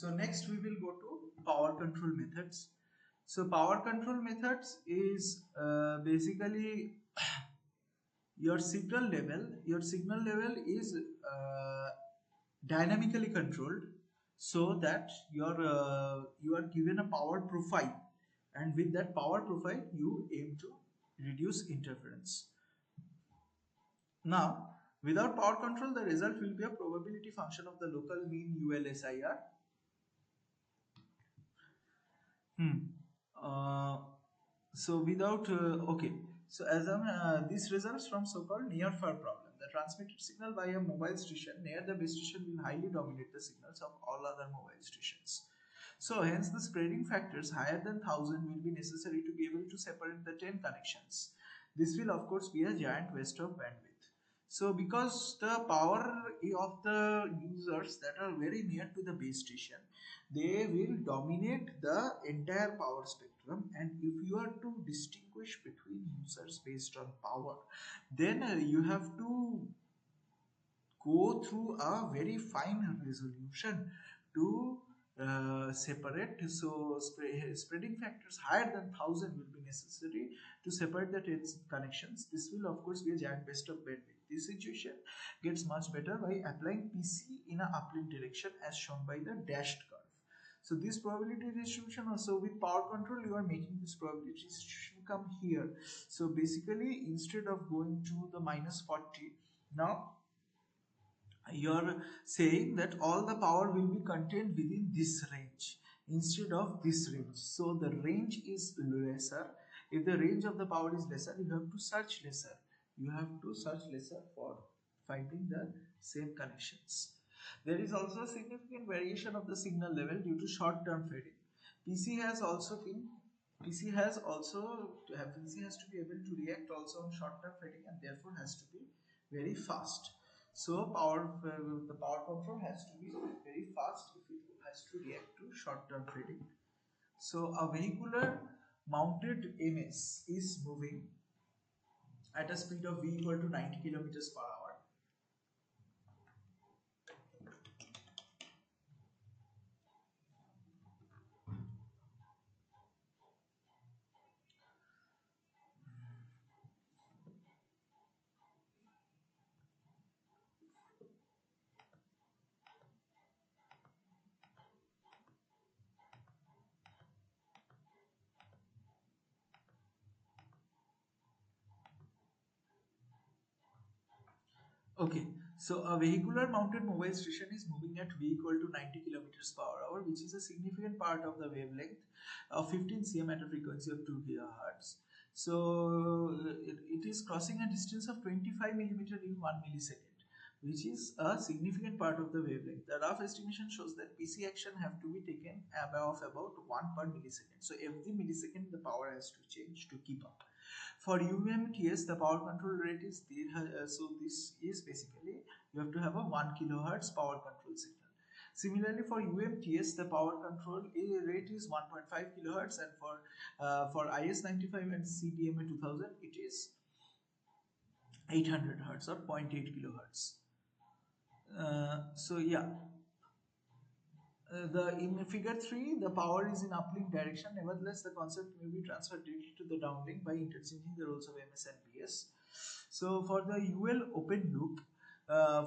So next we will go to power control methods. So power control methods is basically your signal level is dynamically controlled, so that you are given a power profile, and with that power profile you aim to reduce interference. Now, without power control, the result will be a probability function of the local mean ULSIR. Hmm. Uh, so without okay. So this results from so-called near-far problem. The transmitted signal by a mobile station near the base station will highly dominate the signals of all other mobile stations. So hence the spreading factors higher than 1000 will be necessary to be able to separate the 10 connections. This will of course be a giant waste of bandwidth. So because the power of the users that are very near to the base station, they will dominate the entire power spectrum, and if you are to distinguish between users based on power, then you have to go through a very fine resolution to separate. So spreading factors higher than 1000 will be necessary to separate the connections. This will of course be a giant waste of bandwidth. This situation gets much better by applying PC in a uplink direction as shown by the dashed curve. So this probability distribution also with power control, you are making this probability distribution come here. So basically instead of going to the -40, now you're saying that all the power will be contained within this range instead of this range. So the range is lesser. If the range of the power is lesser, you have to search lesser. You have to search lesser for finding the same connections. There is also a significant variation of the signal level due to short-term fading. PC has also been PC has also PC has to be able to react also on short-term fading, and therefore has to be very fast. So the power control has to be very fast if it has to react to short-term fading. So a vehicular mounted MS is moving at a speed of V equal to 90 kilometers per hour. Okay, so a vehicular mounted mobile station is moving at V equal to 90 kilometers per hour, which is a significant part of the wavelength of 15 cm at a frequency of 2 gigahertz. So it is crossing a distance of 25 millimeter in 1 millisecond, which is a significant part of the wavelength. The rough estimation shows that PC action have to be taken of about 1 per millisecond. So every millisecond the power has to change to keep up. For UMTS, the power control rate is there. So this is basically you have to have a 1 kilohertz power control signal. Similarly, for UMTS, the power control rate is 1.5 kilohertz, and for IS95 and CDMA 2000, it is 800 hertz or zero point 0.8 kilohertz. So yeah, in figure 3, the power is in uplink direction. Nevertheless, the concept may be transferred directly to the downlink by interchanging the roles of MS and PS. So for the UL open loop,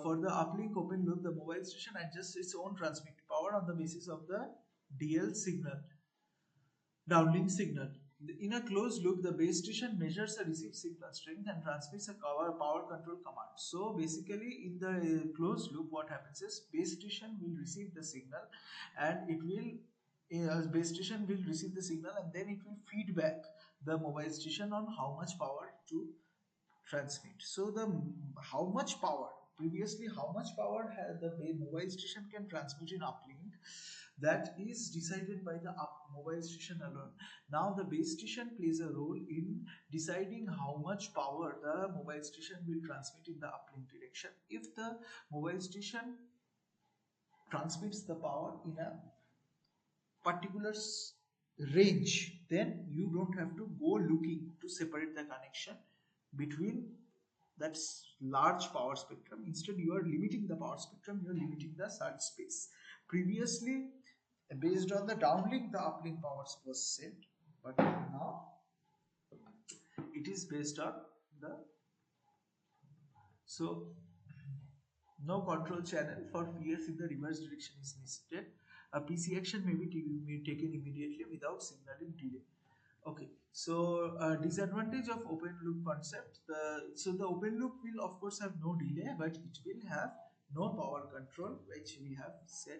for the uplink open loop, the mobile station adjusts its own transmit power on the basis of the DL signal, downlink signal. In a closed loop, the base station measures the received signal strength and transmits a power control command. So basically, in the closed loop, what happens is base station will receive the signal, and it will base station will receive the signal, and then it will feed back the mobile station on how much power to transmit. So the how much power previously how much power the mobile station can transmit in uplink, that is decided by the mobile station alone. Now the base station plays a role in deciding how much power the mobile station will transmit in the uplink direction. If the mobile station transmits the power in a particular range, then you don't have to go looking to separate the connection between that large power spectrum. Instead, you are limiting the power spectrum, you are limiting the search space. Previously, Based on the downlink, the uplink powers was set, but now it is based on the so no control channel for PS in the reverse direction is needed. A PC action may be taken immediately without signaling delay. Okay, so disadvantage of open loop concept. The open loop will of course have no delay, but it will have no power control, which we have said.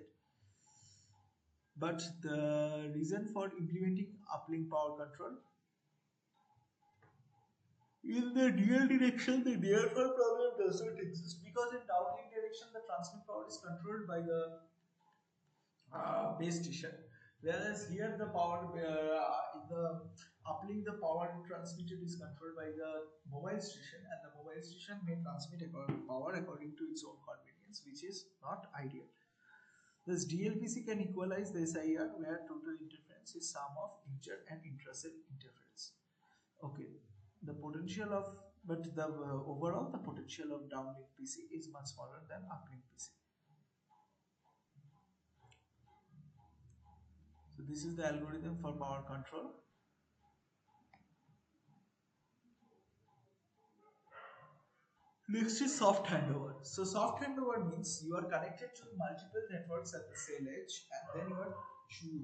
But the reason for implementing uplink power control in the dual direction, the nearby problem does not exist because in downlink direction, the transmit power is controlled by the base station, whereas here the power in the uplink, the power transmitted is controlled by the mobile station, and the mobile station may transmit power according to its own convenience, which is not ideal. This DLPC can equalize the SIR where total interference is sum of inter and intracell interference. Okay, the potential of but the overall the potential of downlink PC is much smaller than uplink PC. So this is the algorithm for power control. Next is soft handover. So soft handover means you are connected to multiple networks at the cell edge, and then you are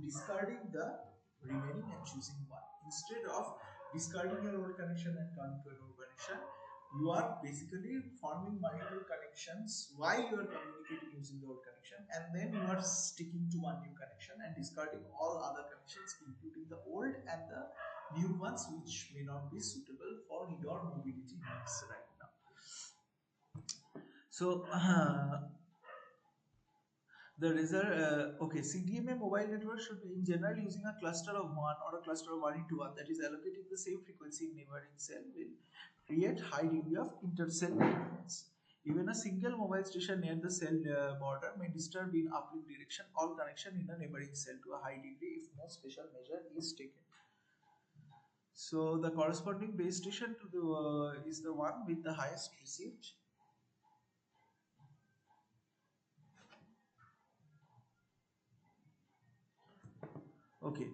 discarding the remaining and choosing one. Instead of discarding your old connection and coming to a new connection, you are basically forming multiple connections while you are communicating using the old connection, and then you are sticking to one new connection and discarding all other connections, including the old and the new ones, which may not be suitable for your mobility needs right now. So the result, okay, CDMA mobile network should be in general using a cluster of one or a cluster of one into one, that is allocating the same frequency in neighboring cell will create high degree of intercell interference. Even a single mobile station near the cell border may disturb in uplink direction all connection in a neighboring cell to a high degree if no special measure is taken. So the corresponding base station to the is the one with the highest received. Okay.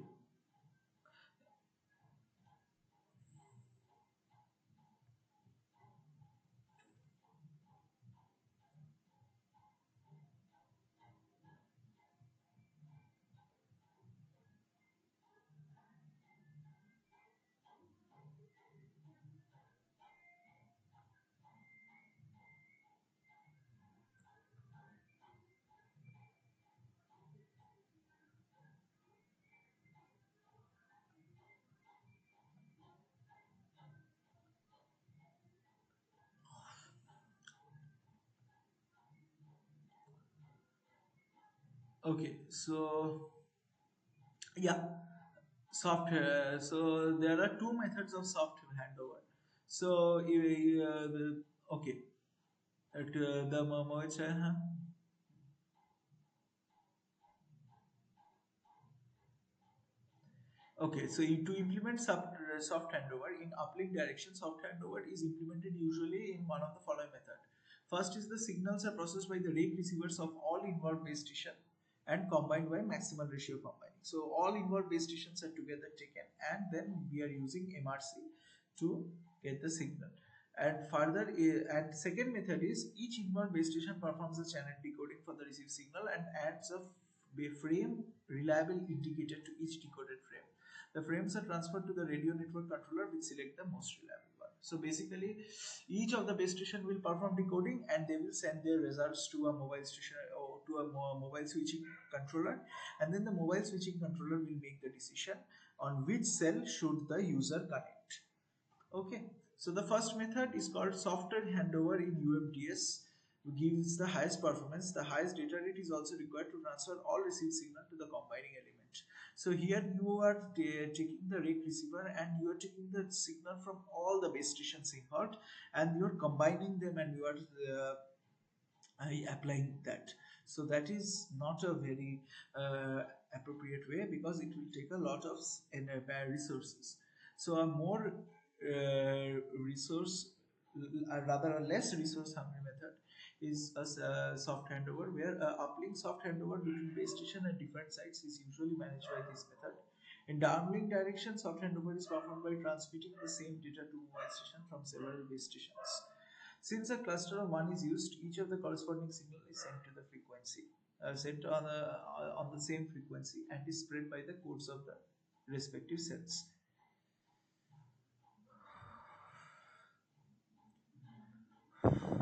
Okay, so yeah, soft. So there are two methods of soft handover. So okay, the merge. Okay, so to implement soft handover in uplink direction, soft handover is implemented usually in one of the following method. First is the signals are processed by the rake receivers of all inward base station and combined by maximal ratio combining. So all inward base stations are together taken, and then we are using MRC to get the signal. And further, and second method is each inward base station performs a channel decoding for the received signal and adds a frame reliable indicator to each decoded frame. The frames are transferred to the radio network controller, which select the most reliable one. So basically, each of the base station will perform decoding, and they will send their results to a mobile station or to a mobile switching controller, and then the mobile switching controller will make the decision on which cell should the user connect. Okay, so the first method is called software handover in UMTS, gives the highest performance. The highest data rate is also required to transfer all received signal to the combining element. So here you are taking the rake receiver and you are taking the signal from all the base stations inward, and you are combining them, and you are applying that. So that is not a very appropriate way, because it will take a lot of resources. So a more resource rather a less resource hungry method is a soft handover, where uplink soft handover between base station and different sites is usually managed by this method. In downlink direction, soft handover is performed by transmitting the same data to mobile station from several base stations. Since a cluster of one is used, each of the corresponding signal is sent to the frequency, sent on the same frequency, and is spread by the codes of the respective cells. Okay.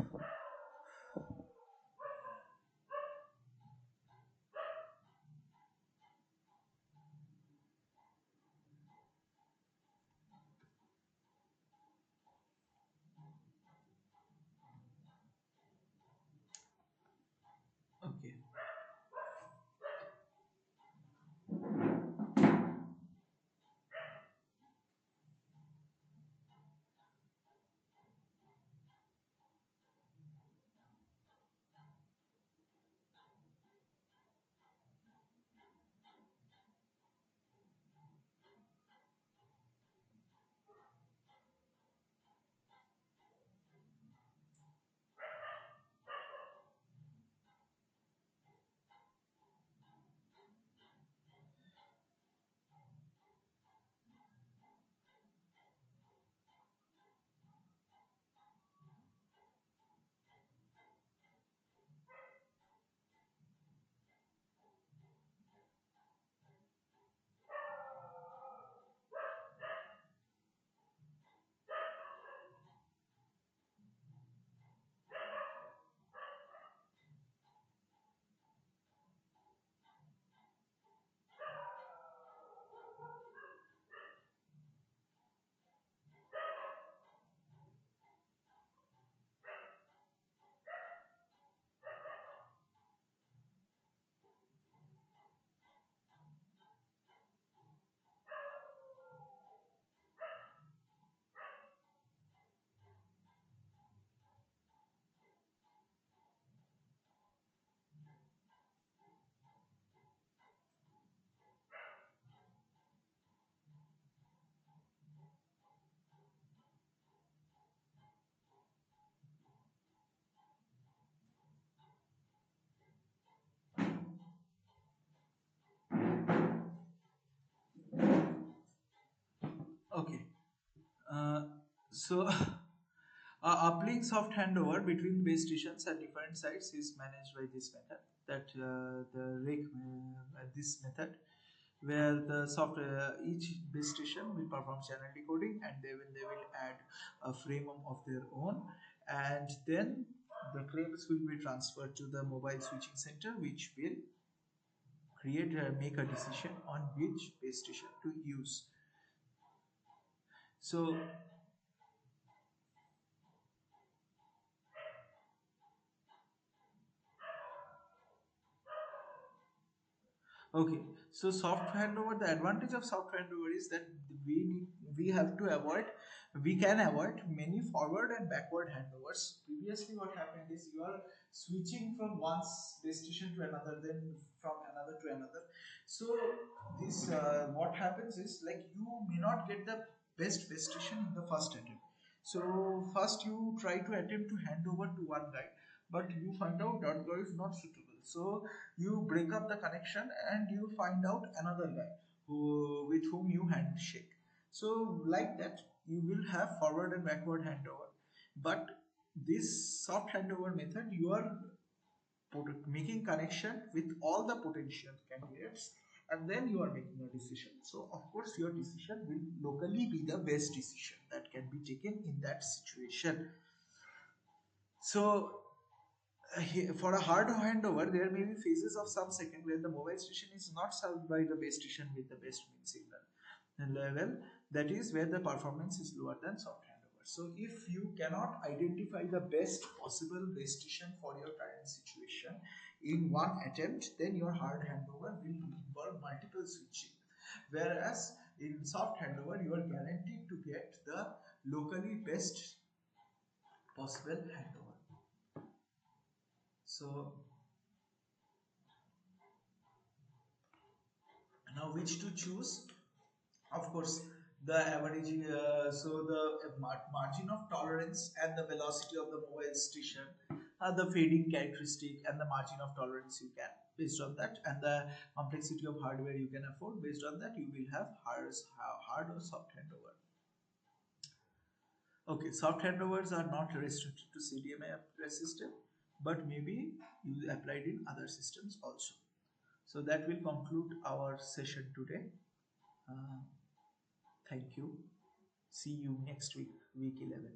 Okay. Uh, so, uplink soft handover between base stations at different sites is managed by this method. That the rake this method, where the software each base station will perform channel decoding, and they will add a frame of their own, and then the frames will be transferred to the mobile switching center, which will make a decision on which base station to use. So, okay, so soft handover. The advantage of soft handover is that we have to avoid, we can avoid many forward and backward handovers. Previously, what happened is you are switching from one base station to another, then from another to another. So this what happens is, like, you may not get the best base station in the first attempt. So first you try to attempt to hand over to one guy, but you find out that guy is not suitable. So you break up the connection and you find out another guy with whom you handshake. So like that, you will have forward and backward handover. But this soft handover method, you are making connection with all the potential candidates, and then you are making a decision. So of course your decision will locally be the best decision that can be taken in that situation. So for a hard handover, there may be phases of some second where the mobile station is not served by the base station with the best mean signal level. That is where the performance is lower than soft handover. So if you cannot identify the best possible base station for your current situation in one attempt, then your hard handover will involve multiple switching. Whereas in soft handover, you are guaranteed to get the locally best possible handover. So now which to choose? Of course, the average, so the margin of tolerance and the velocity of the mobile station the fading characteristic and the margin of tolerance you can, based on that, and the complexity of hardware you can afford, based on that you will have hard or soft handover. Okay, soft handovers are not restricted to CDMA system, but maybe you applied in other systems also. So that will conclude our session today. Uh, Thank you. See you next week, week 11.